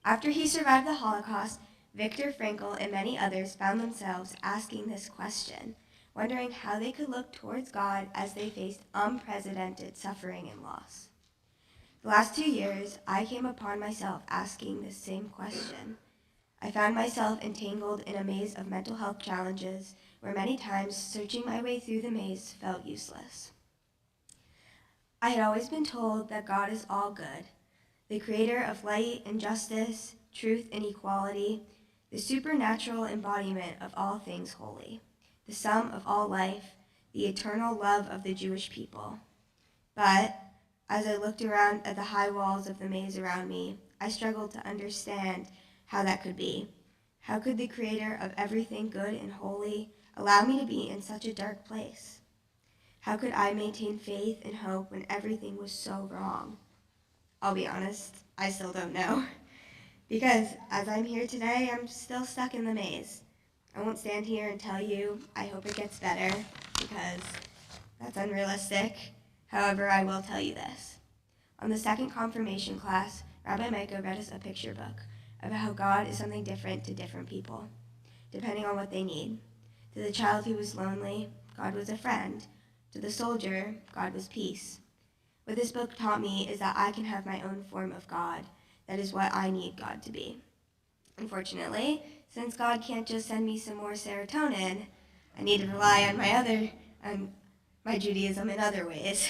After he survived the Holocaust, Viktor Frankl and many others found themselves asking this question, wondering how they could look towards God as they faced unprecedented suffering and loss. The last 2 years, I came upon myself asking this same question. I found myself entangled in a maze of mental health challenges where many times searching my way through the maze felt useless. I had always been told that God is all good, the creator of light and justice, truth and equality, the supernatural embodiment of all things holy, the sum of all life, the eternal love of the Jewish people. But as I looked around at the high walls of the maze around me, I struggled to understand how that could be. How could the creator of everything good and holy allow me to be in such a dark place? How could I maintain faith and hope when everything was so wrong? I'll be honest, I still don't know. Because as I'm here today, I'm still stuck in the maze. I won't stand here and tell you I hope it gets better, because that's unrealistic. However, I will tell you this. On the second confirmation class, Rabbi Micah read us a picture book about how God is something different to different people, depending on what they need. To the child who was lonely, God was a friend. To the soldier, God was peace. What this book taught me is that I can have my own form of God. That is what I need God to be. Unfortunately, since God can't just send me some more serotonin, I need to rely on my Judaism in other ways.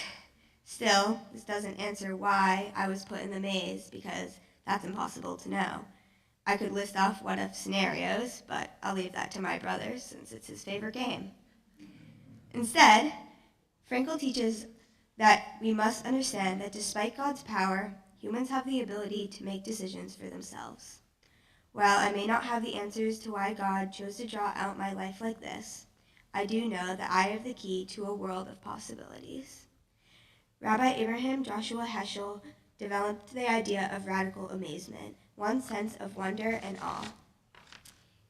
Still, this doesn't answer why I was put in the maze, because that's impossible to know. I could list off what-if scenarios, but I'll leave that to my brother since it's his favorite game. Instead, Frankl teaches that we must understand that despite God's power, humans have the ability to make decisions for themselves. While I may not have the answers to why God chose to draw out my life like this, I do know that I have the key to a world of possibilities. Rabbi Abraham Joshua Heschel developed the idea of radical amazement, one sense of wonder and awe.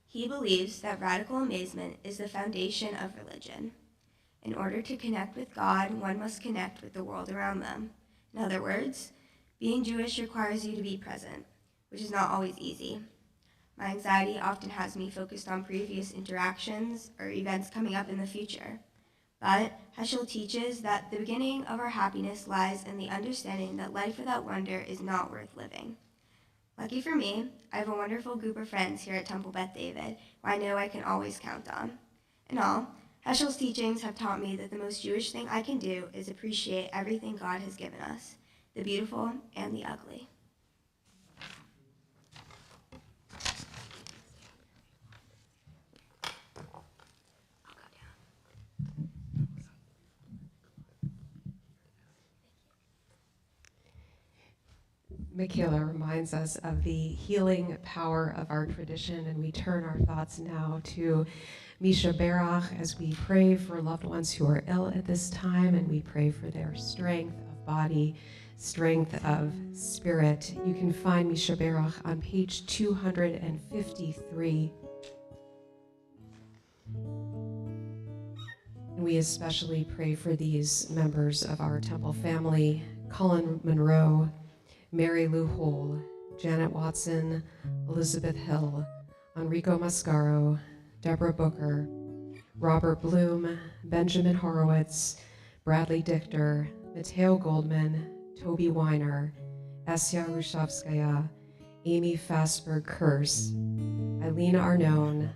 He believes that radical amazement is the foundation of religion. In order to connect with God, one must connect with the world around them. In other words, being Jewish requires you to be present, which is not always easy. My anxiety often has me focused on previous interactions or events coming up in the future. But Heschel teaches that the beginning of our happiness lies in the understanding that life without wonder is not worth living. Lucky for me, I have a wonderful group of friends here at Temple Beth David who I know I can always count on. In all, Heschel's teachings have taught me that the most Jewish thing I can do is appreciate everything God has given us, the beautiful and the ugly. Michaela reminds us of the healing power of our tradition, and we turn our thoughts now to Misha Berach as we pray for loved ones who are ill at this time, and we pray for their strength of body, strength of spirit. You can find Misha Berach on page 253. And we especially pray for these members of our temple family: Colin Monroe, Mary Lou Hole, Janet Watson, Elizabeth Hill, Enrico Mascaro, Deborah Booker, Robert Bloom, Benjamin Horowitz, Bradley Dichter, Mateo Goldman, Toby Weiner, Esya Rushavskaya, Amy Fasberg-Kurse, Eileen Arnone,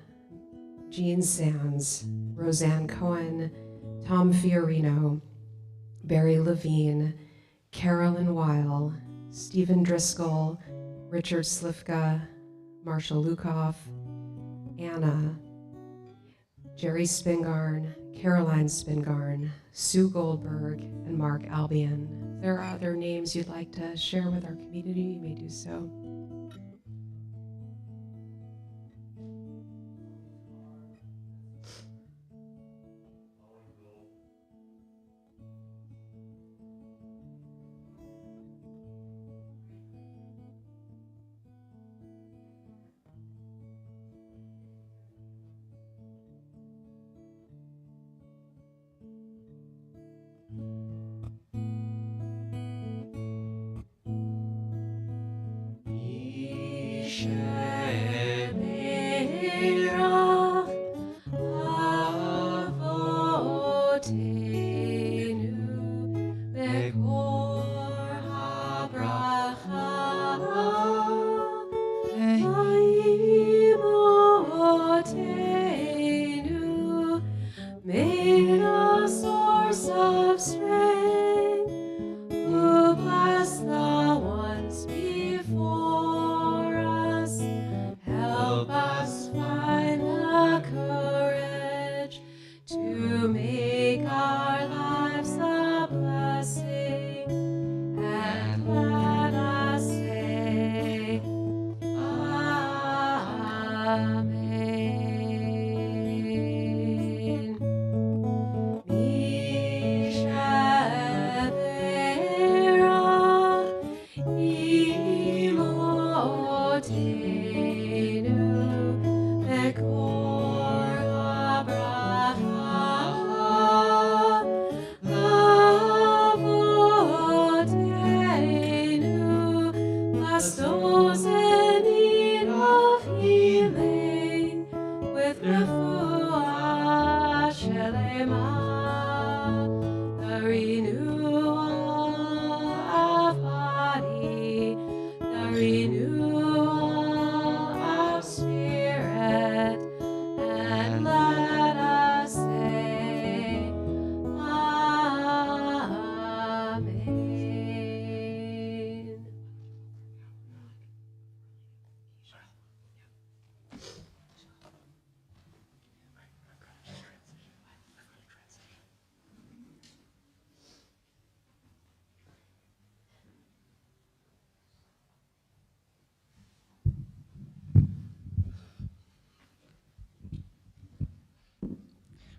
Jean Sands, Roseanne Cohen, Tom Fiorino, Barry Levine, Carolyn Weil, Stephen Driscoll, Richard Slifka, Marshall Lukoff, Anna, Jerry Spingarn, Caroline Spingarn, Sue Goldberg, and Mark Albion. If there are other names you'd like to share with our community, you may do so.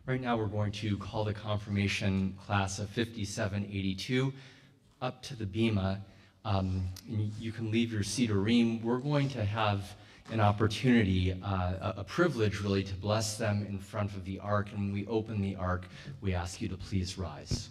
Right now, we're going to call the confirmation class of 5782 up to the bema. You can leave your seat or ream. We're going to have an opportunity, a privilege really, to bless them in front of the ark. And when we open the ark, we ask you to please rise.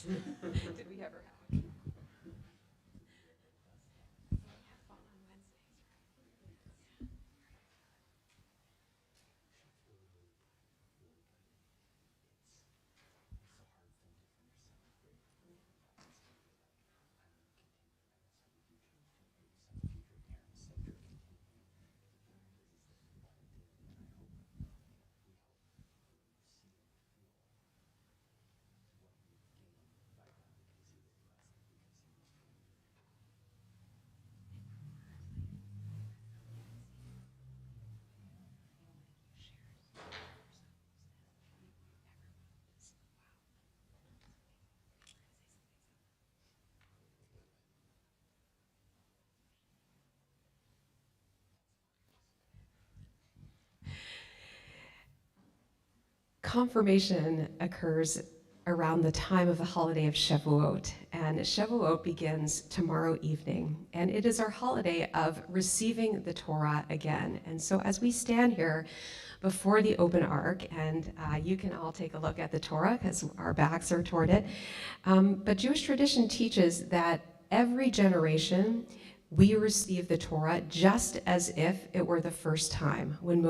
Did we ever have? Confirmation occurs around the time of the holiday of Shavuot, and Shavuot begins tomorrow evening, and it is our holiday of receiving the Torah again. And so as we stand here before the open ark, and you can all take a look at the Torah because our backs are toward it, but Jewish tradition teaches that every generation we receive the Torah just as if it were the first time when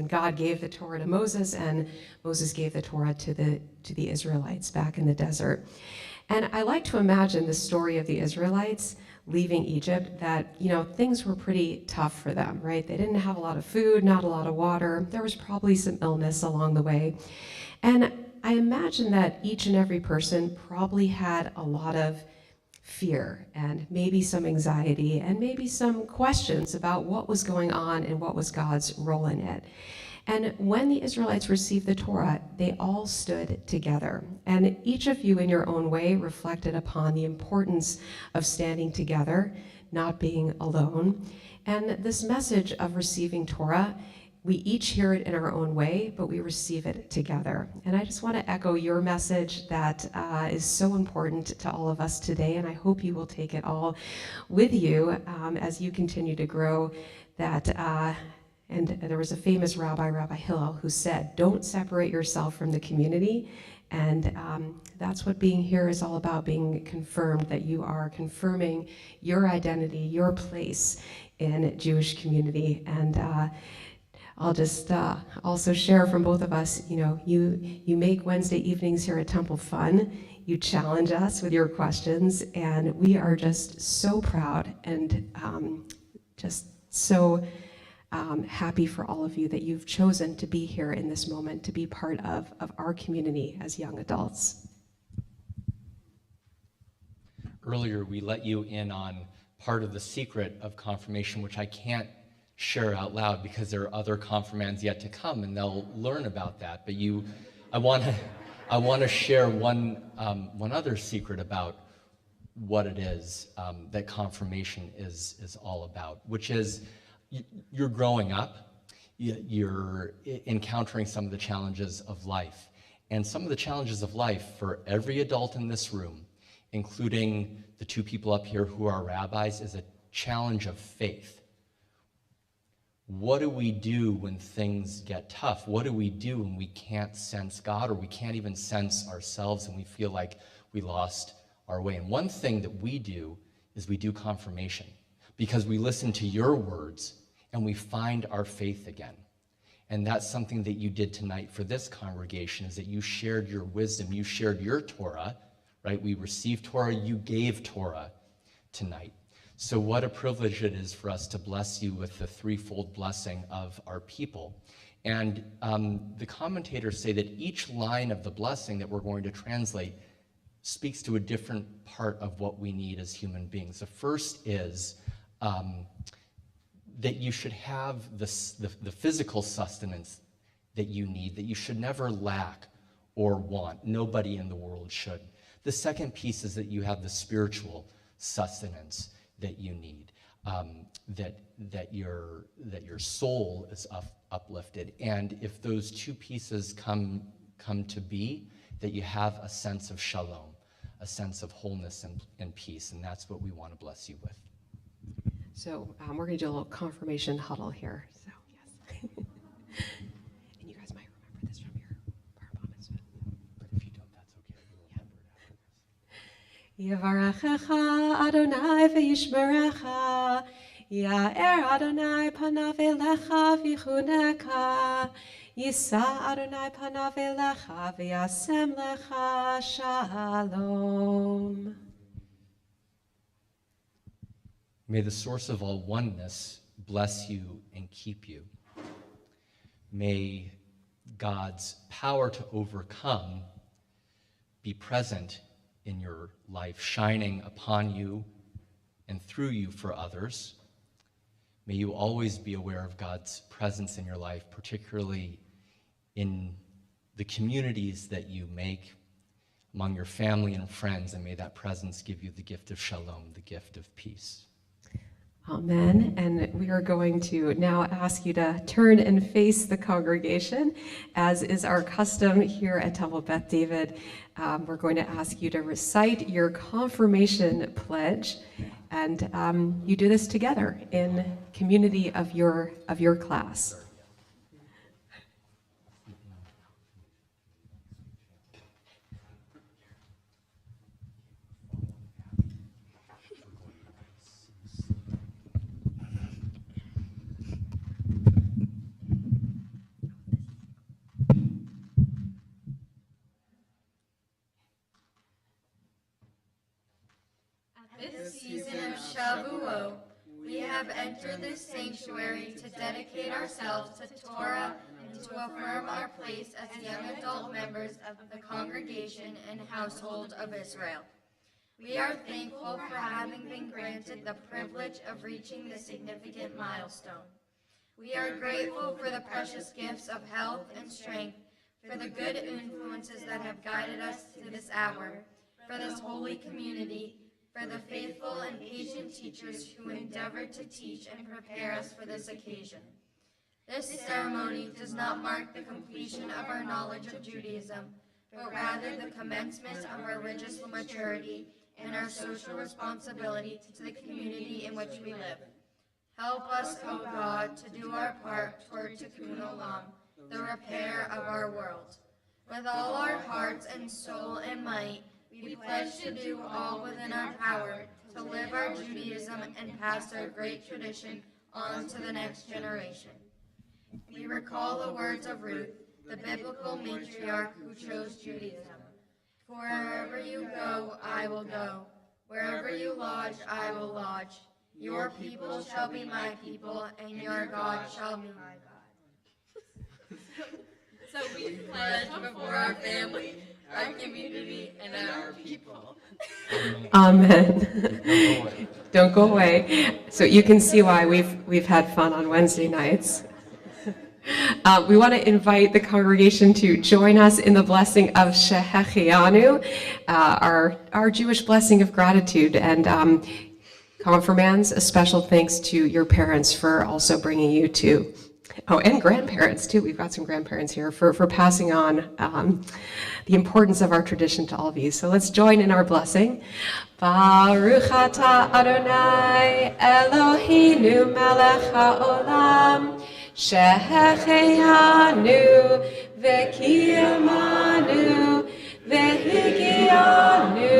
God gave the Torah to Moses and Moses gave the Torah to the Israelites back in the desert. And I like to imagine the story of the Israelites leaving Egypt, that, things were pretty tough for them, right? They didn't have a lot of food, not a lot of water. There was probably some illness along the way. And I imagine that each and every person probably had a lot of fear and maybe some anxiety and maybe some questions about what was going on and what was God's role in it. And when the Israelites received the Torah, they all stood together. And each of you in your own way reflected upon the importance of standing together, not being alone. And this message of receiving Torah, we each hear it in our own way, but we receive it together. And I just want to echo your message that is so important to all of us today, and I hope you will take it all with you as you continue to grow. And there was a famous rabbi, Rabbi Hillel, who said, don't separate yourself from the community. And that's what being here is all about, being confirmed, that you are confirming your identity, your place in Jewish community. And I'll just also share from both of us, you make Wednesday evenings here at Temple fun. You challenge us with your questions, and we are just so proud and just so happy for all of you that you've chosen to be here in this moment, to be part of our community as young adults. Earlier, we let you in on part of the secret of confirmation, which I can't share out loud because there are other confirmands yet to come, and they'll learn about that. But I want to share one other secret about what it is that confirmation is all about, which is you're growing up, you're encountering some of the challenges of life, and some of the challenges of life for every adult in this room, including the two people up here who are rabbis, is a challenge of faith. What do we do when things get tough? What do we do when we can't sense God, or we can't even sense ourselves and we feel like we lost our way? And one thing that we do is we do confirmation, because we listen to your words and we find our faith again. And that's something that you did tonight for this congregation, is that you shared your wisdom, you shared your Torah, right? We received Torah, you gave Torah tonight. So what a privilege it is for us to bless you with the threefold blessing of our people. And the commentators say that each line of the blessing that we're going to translate speaks to a different part of what we need as human beings. The first is that you should have the physical sustenance that you need, that you should never lack or want. Nobody in the world should. The second piece is that you have the spiritual sustenance that you need, that your soul is uplifted. And if those two pieces come to be, that you have a sense of shalom, a sense of wholeness and peace, and that's what we want to bless you with. So we're going to do a little confirmation huddle here. So yes, and you guys might remember this from your bar mitzvah. But if you don't, that's okay. We'll remember it after this. Yevarechecha Adonai v'yishmerecha, Ya'er Adonai panav elecha v'chuneka, Yisa Adonai panav elecha v'yasem lecha shalom. May the source of all oneness bless you and keep you. May God's power to overcome be present in your life, shining upon you and through you for others. May you always be aware of God's presence in your life, particularly in the communities that you make, among your family and friends, and may that presence give you the gift of shalom, the gift of peace. Amen. And we are going to now ask you to turn and face the congregation, as is our custom here at Temple Beth David. We're going to ask you to recite your confirmation pledge, and you do this together in community of your class. This season of Shavuot, we have entered this sanctuary to dedicate ourselves to Torah and to affirm our place as young adult members of the congregation and household of Israel. We are thankful for having been granted the privilege of reaching this significant milestone. We are grateful for the precious gifts of health and strength, for the good influences that have guided us to this hour, for this holy community, for the faithful and patient teachers who endeavored to teach and prepare us for this occasion. This ceremony does not mark the completion of our knowledge of Judaism, but rather the commencement of our religious maturity and our social responsibility to the community in which we live. Help us, O God, to do our part toward Tikkun Olam, the repair of our world. With all our hearts and soul and might, we pledge to do all within our power to live our Judaism and pass our great tradition on to the next generation. We recall the words of Ruth, the biblical matriarch who chose Judaism. For wherever you go, I will go. Wherever you lodge, I will lodge. Your people shall be my people, and your God shall be my God. So we pledge before our family, our community, and our people. Amen. Don't go away. So you can see why we've had fun on Wednesday nights. We want to invite the congregation to join us in the blessing of Shehechianu, our Jewish blessing of gratitude. And confirmands, a special thanks to your parents for also bringing you to, and grandparents too. We've got some grandparents here for passing on the importance of our tradition to all of you. So let's join in our blessing. Baruch atah Adonai Eloheinu melech haolam, shehechianu v'kiyamanu v'higianu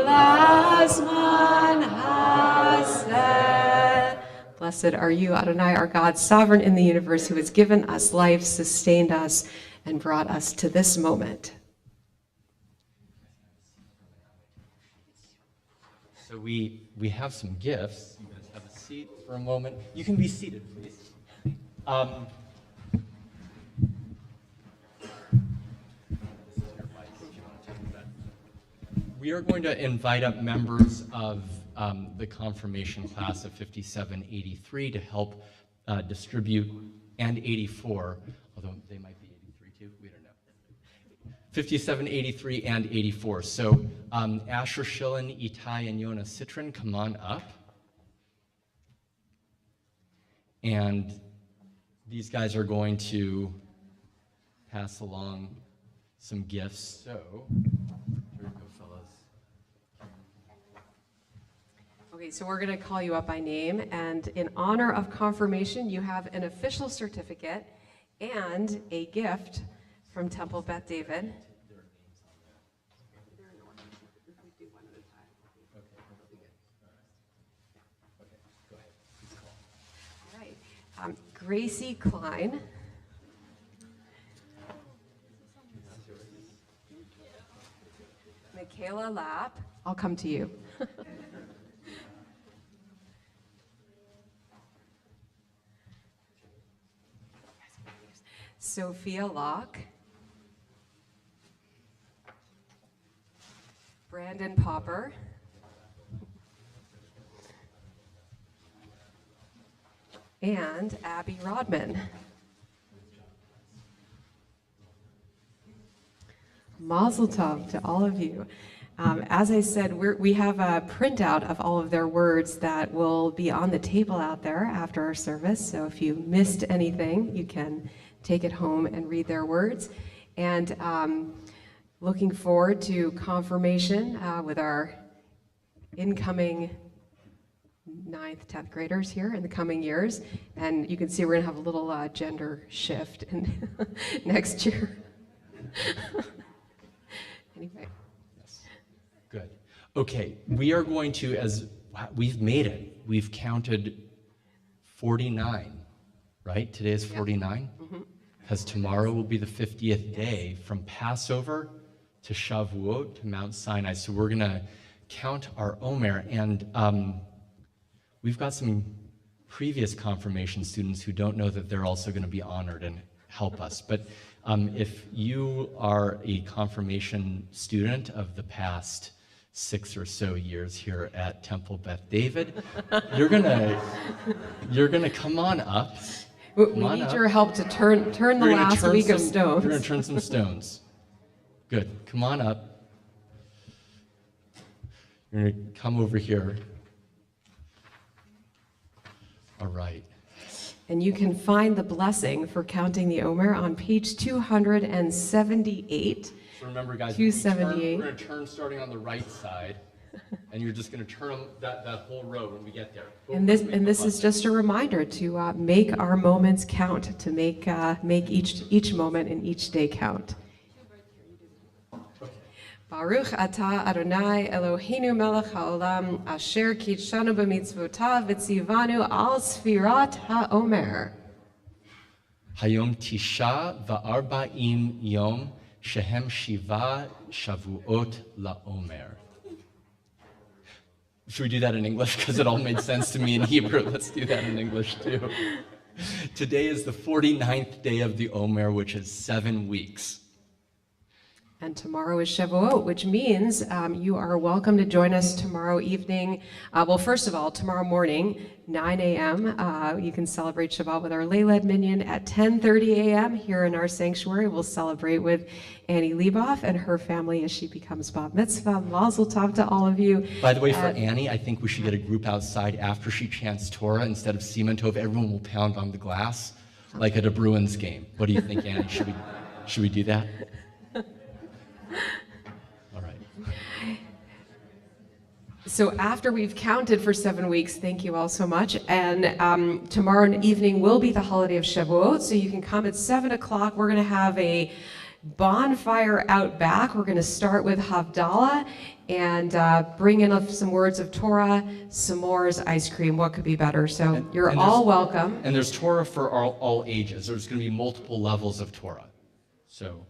lazman hazeh. Blessed are you, Adonai, our God, sovereign in the universe, who has given us life, sustained us, and brought us to this moment. So we have some gifts. You guys have a seat for a moment. You can be seated, please. We are going to invite up members of the confirmation class of 5783 to help distribute, and 84, although they might be 83 too, we don't know. 57, 83, and 84. So Asher Schillen, Itai, and Yona Citron, come on up. And these guys are going to pass along some gifts. So, here we go, fellas. Okay, so we're going to call you up by name, and in honor of confirmation, you have an official certificate and a gift from Temple Beth David. All right, Gracie Klein. Michaela Lapp. I'll come to you. Sophia Locke. Brandon Popper. And Abby Rodman. Mazel tov to all of you. As I said, we have a printout of all of their words that will be on the table out there after our service. So if you missed anything, you can take it home and read their words. And looking forward to confirmation with our incoming 9th, 10th graders here in the coming years. And you can see we're going to have a little gender shift in next year. Anyway. Yes. Good. Okay, we are going to, as we've made it, we've counted 49, right? Today is 49? Because tomorrow will be the 50th day from Passover to Shavuot to Mount Sinai. So we're going to count our Omer. And we've got some previous confirmation students who don't know that they're also going to be honored and help us. But if you are a confirmation student of the past 6 or so years here at Temple Beth David, you're gonna come on up. We need your help to turn the last week of stones. We're gonna turn some stones. Good. Come on up. You're gonna come over here. All right. And you can find the blessing for counting the Omer on page 278. So remember, guys, 278. we're going to turn starting on the right side, and you're just going to turn that whole row when we get there. And this is just a reminder to make our moments count, to make each moment and each day count. Baruch atah Adonai Eloheinu melech haolam asher kitshanu b'mitzvotav v'tzivanu al sfirat ha'omer. Hayom tisha va'arba'im yom shehem shiva shavuot la'omer. Should we do that in English? Because it all made sense to me in Hebrew. Let's do that in English too. Today is the 49th day of the Omer, which is 7 weeks. And tomorrow is Shavuot, which means you are welcome to join us tomorrow evening. Well, first of all, tomorrow morning, 9 a.m., you can celebrate Shabbat with our lay-led minyan. At 10:30 a.m. here in our sanctuary, we'll celebrate with Annie Lieboff and her family as she becomes Bat Mitzvah. Mazel tov to all of you. By the way, for Annie, I think we should get a group outside after she chants Torah. Instead of Siman Tov, everyone will pound on the glass like at a Bruins game. What do you think, Annie? Should we do that? All right. So after we've counted for 7 weeks, thank you all so much. And tomorrow evening will be the holiday of Shavuot, so you can come at 7 o'clock. We're going to have a bonfire out back. We're going to start with Havdalah and bring in some words of Torah, s'mores, ice cream. What could be better? So you're all welcome. And there's Torah for all ages. There's going to be multiple levels of Torah. So.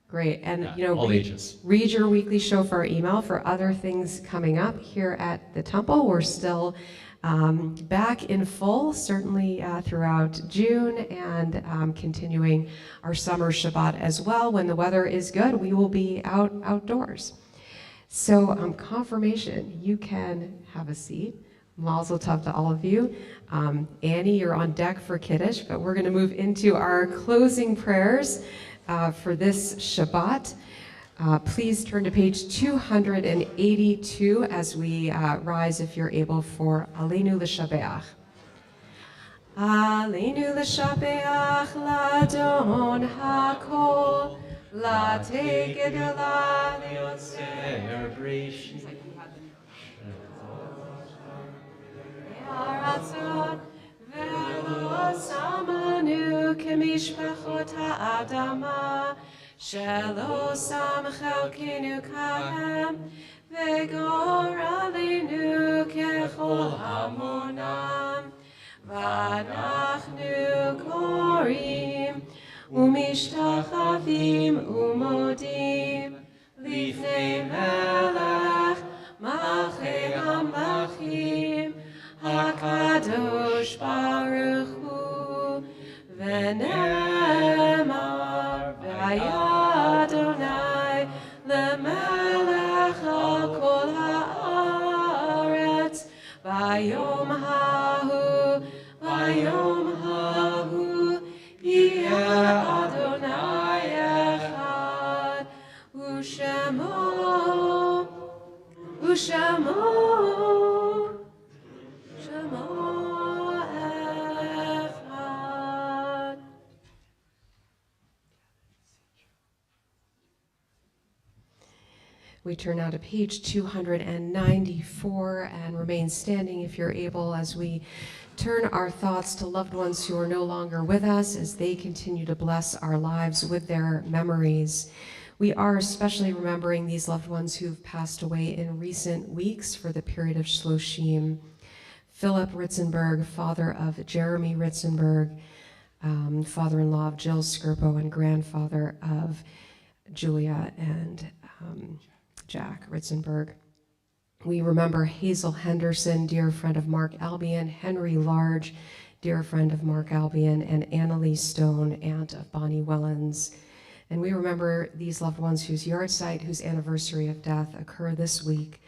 Great, and all ages. Read your weekly shofar email for other things coming up here at the temple. We're still back in full, certainly throughout June, and continuing our summer Shabbat as well. When the weather is good, we will be outdoors. So confirmation, you can have a seat. Mazel tov to all of you. Annie, you're on deck for Kiddush, but we're going to move into our closing prayers for this Shabbat. Please turn to page 282 as we rise, if you're able, for Aleinu L'Shabeach. Aleinu L'Shabeach Ladon HaKol LaTegedula Leotzer Brishi Yaratzon Velo Samanu Kemishpachot HaAdama Shelo Samchel Kinu Kahem Vegor Aleinu Kechol Hamonam V'anachnu korim umishtachavim umodim lifnei melech malchei hamlachim hakadosh baruch hu v'nemar v'ayadonai lemelech al kol haaretz v'ayom hahu Vayom hahu yeh Adonai echad u'shemo echad. We turn now to page 294 and remain standing if you're able as we turn our thoughts to loved ones who are no longer with us as they continue to bless our lives with their memories. We are especially remembering these loved ones who've passed away in recent weeks for the period of Shloshim. Philip Ritzenberg, father of Jeremy Ritzenberg, father-in-law of Jill Skirpo, and grandfather of Julia and Jack Ritzenberg. We remember Hazel Henderson, dear friend of Mark Albion, Henry Large, dear friend of Mark Albion, and Annalie Stone, aunt of Bonnie Wellens. And we remember these loved ones whose yahrzeit, whose anniversary of death occur this week.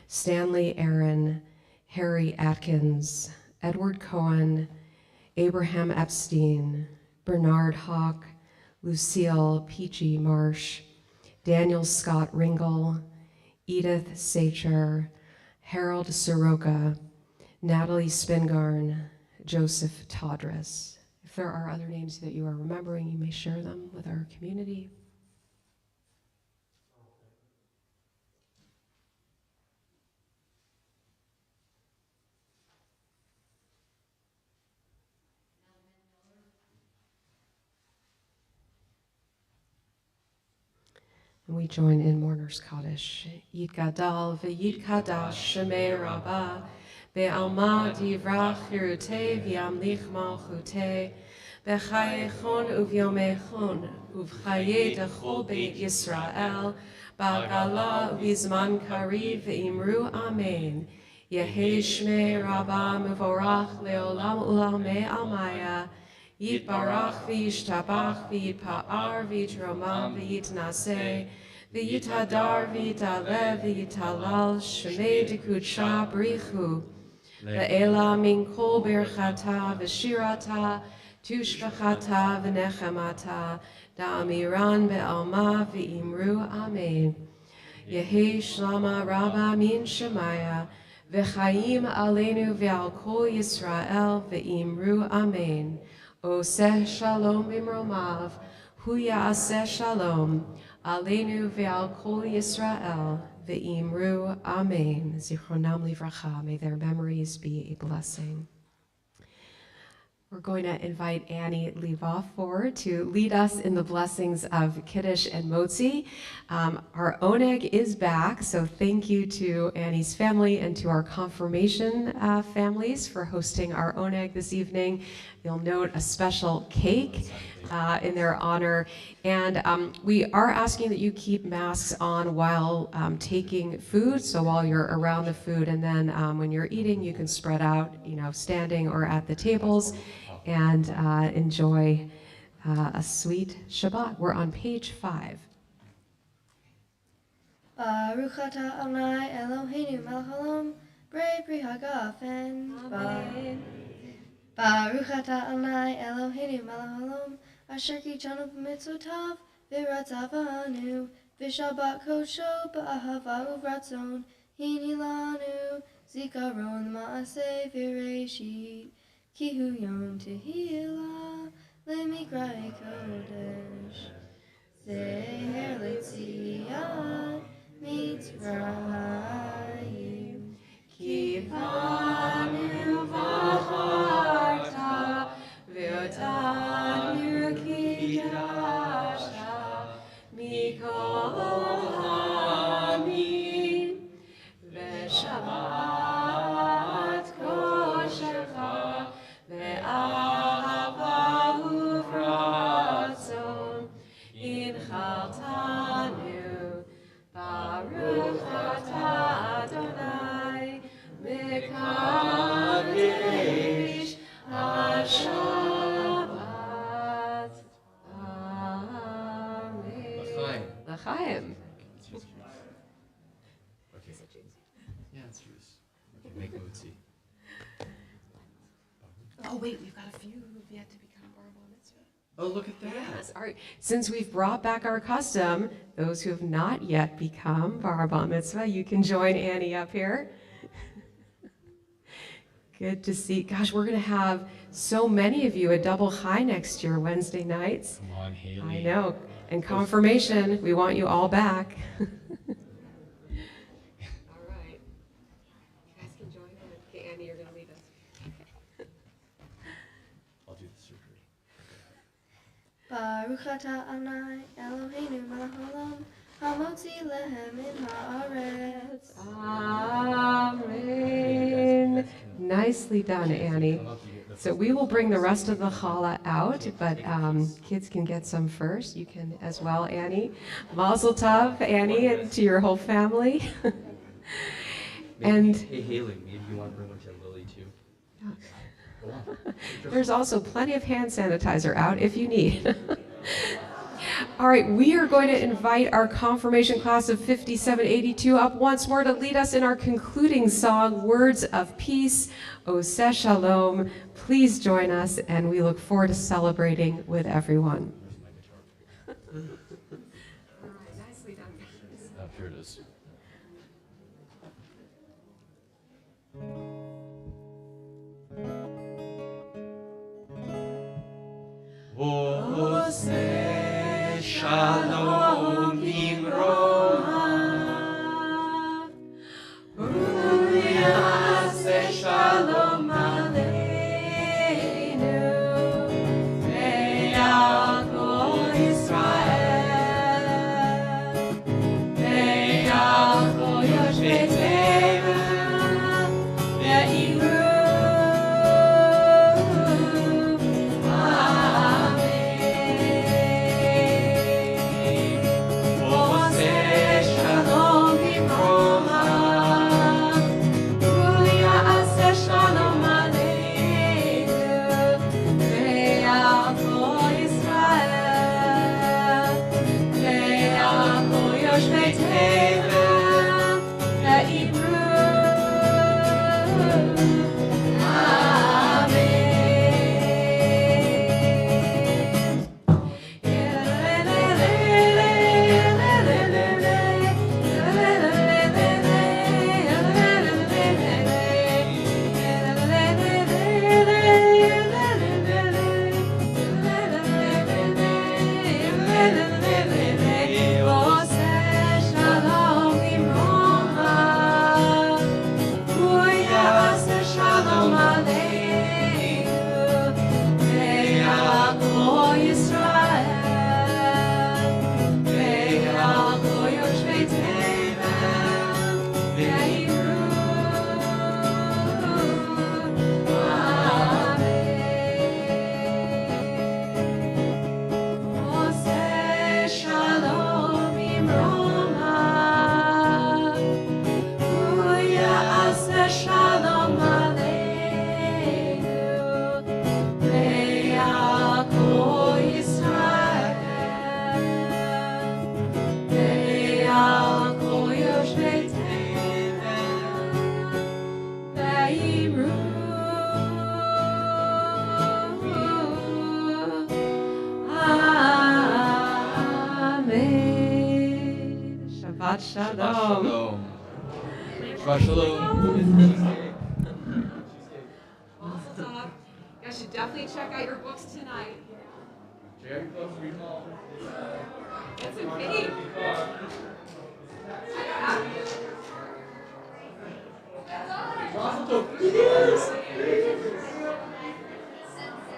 Stanley Aaron, Harry Atkins, Edward Cohen, Abraham Epstein, Bernard Hawk, Lucille Peachy Marsh, Daniel Scott Ringel, Edith Sacher, Harold Soroka, Natalie Spingarn, Joseph Todris. If there are other names that you are remembering, you may share them with our community. And we join in Mourner's Kaddish. Yitgadal v'yitkadash shemei rabbah be'alma divrach hirutei v'yamlich malchutei b'chayechon uvyomechon uv'chayei dechol beit Yisrael ba'gala v'zman kariv v'imru amen. Yehei shmei rabbah mevorach leolam ulamei almaya Yitbarach v'yishtabach v'yitpa'ar v'yitromam v'yitnaseh v'yitadar v'yitalev v'yitalal shemei dekudsha brichu le'ela min kol birchata v'shirata tushvachata v'nechemata da'amiran be'alma v'imru amen. Yehei shlama rabba min shemaya v'chaim aleinu v'al kol Yisrael v'imru amen. Oseh shalom bimromav, hu ya'aseh shalom, aleinu ve'al kol Yisrael, ve'imru amen. Zichronam livracha, may their memories be a blessing. We're going to invite Annie Levoff forward to lead us in the blessings of Kiddush and Motzi. Our oneg is back, so thank you to Annie's family and to our confirmation families for hosting our oneg this evening. You'll note a special cake in their honor. And we are asking that you keep masks on while taking food, so while you're around the food, and then when you're eating, you can spread out, standing or at the tables, and enjoy a sweet Shabbat. We're on page 5. Baruch atah Adonai Eloheinu melech haolam, brei pri hagafen. Amen. Baruch atah Adonai Eloheinu melech haolam, asher kichanu b'mitzvotav v'ratzavanu, v'shabbat kosho ba'ahava uvratzon, hinilanu, zikaron ma'aseh v'reishit, ki hu yom tehillah, lemikrai kodesh, zeher l'tziat mitzrayim, ki banu v'charta, v'otanu kidashta, mikol ha'amin, v'shabbat koshercha, ve'ahava uvratzon, inchaltanu, baruch atah Adonai, mekadesh ha-shabbat. Amen. L'chaim. Okay. Yeah, it's yours. Okay, make motzi. Oh, wait, we've got a few who've yet to become bar mitzvah. Oh, look at that. Yes. All right. Since we've brought back our custom, those who have not yet become bar mitzvah, you can join Annie up here. Good to see. Gosh, we're going to have so many of you at Double High next year, Wednesday nights. Come on, Haley. I know. And confirmation, we want you all back. All right. You guys can join in. Okay, Annie, you're going to lead us. I'll do the surgery. Baruch atah Adonai Eloheinu melech haolam, hamotzi lehem min haaretz. Amen. Nicely done, Annie. So we will bring the rest of the challah out, but kids can get some first. You can as well, Annie. Mazel tov, Annie, and to your whole family. And Hey, Haley, maybe you want to bring one to Lily, too. Go on. there's also plenty of hand sanitizer out if you need. All right, we are going to invite our confirmation class of 5782 up once more to lead us in our concluding song, Words of Peace, Oseh Shalom. Please join us, and we look forward to celebrating with everyone. All right, nicely done, guys. Oh, here it is. Oseh Shalom Imroha, Uyaseh Shalom Aleinu, Ve'al Kol Yisrael, Ve'al Kol Yoshvei Teva, Ve'ilu. Amen. Shabbat Shalom. Shabbat Shalom. Well, stop. You guys should definitely check out your books tonight. Jerry books, read them all. Get some cake. Awesome.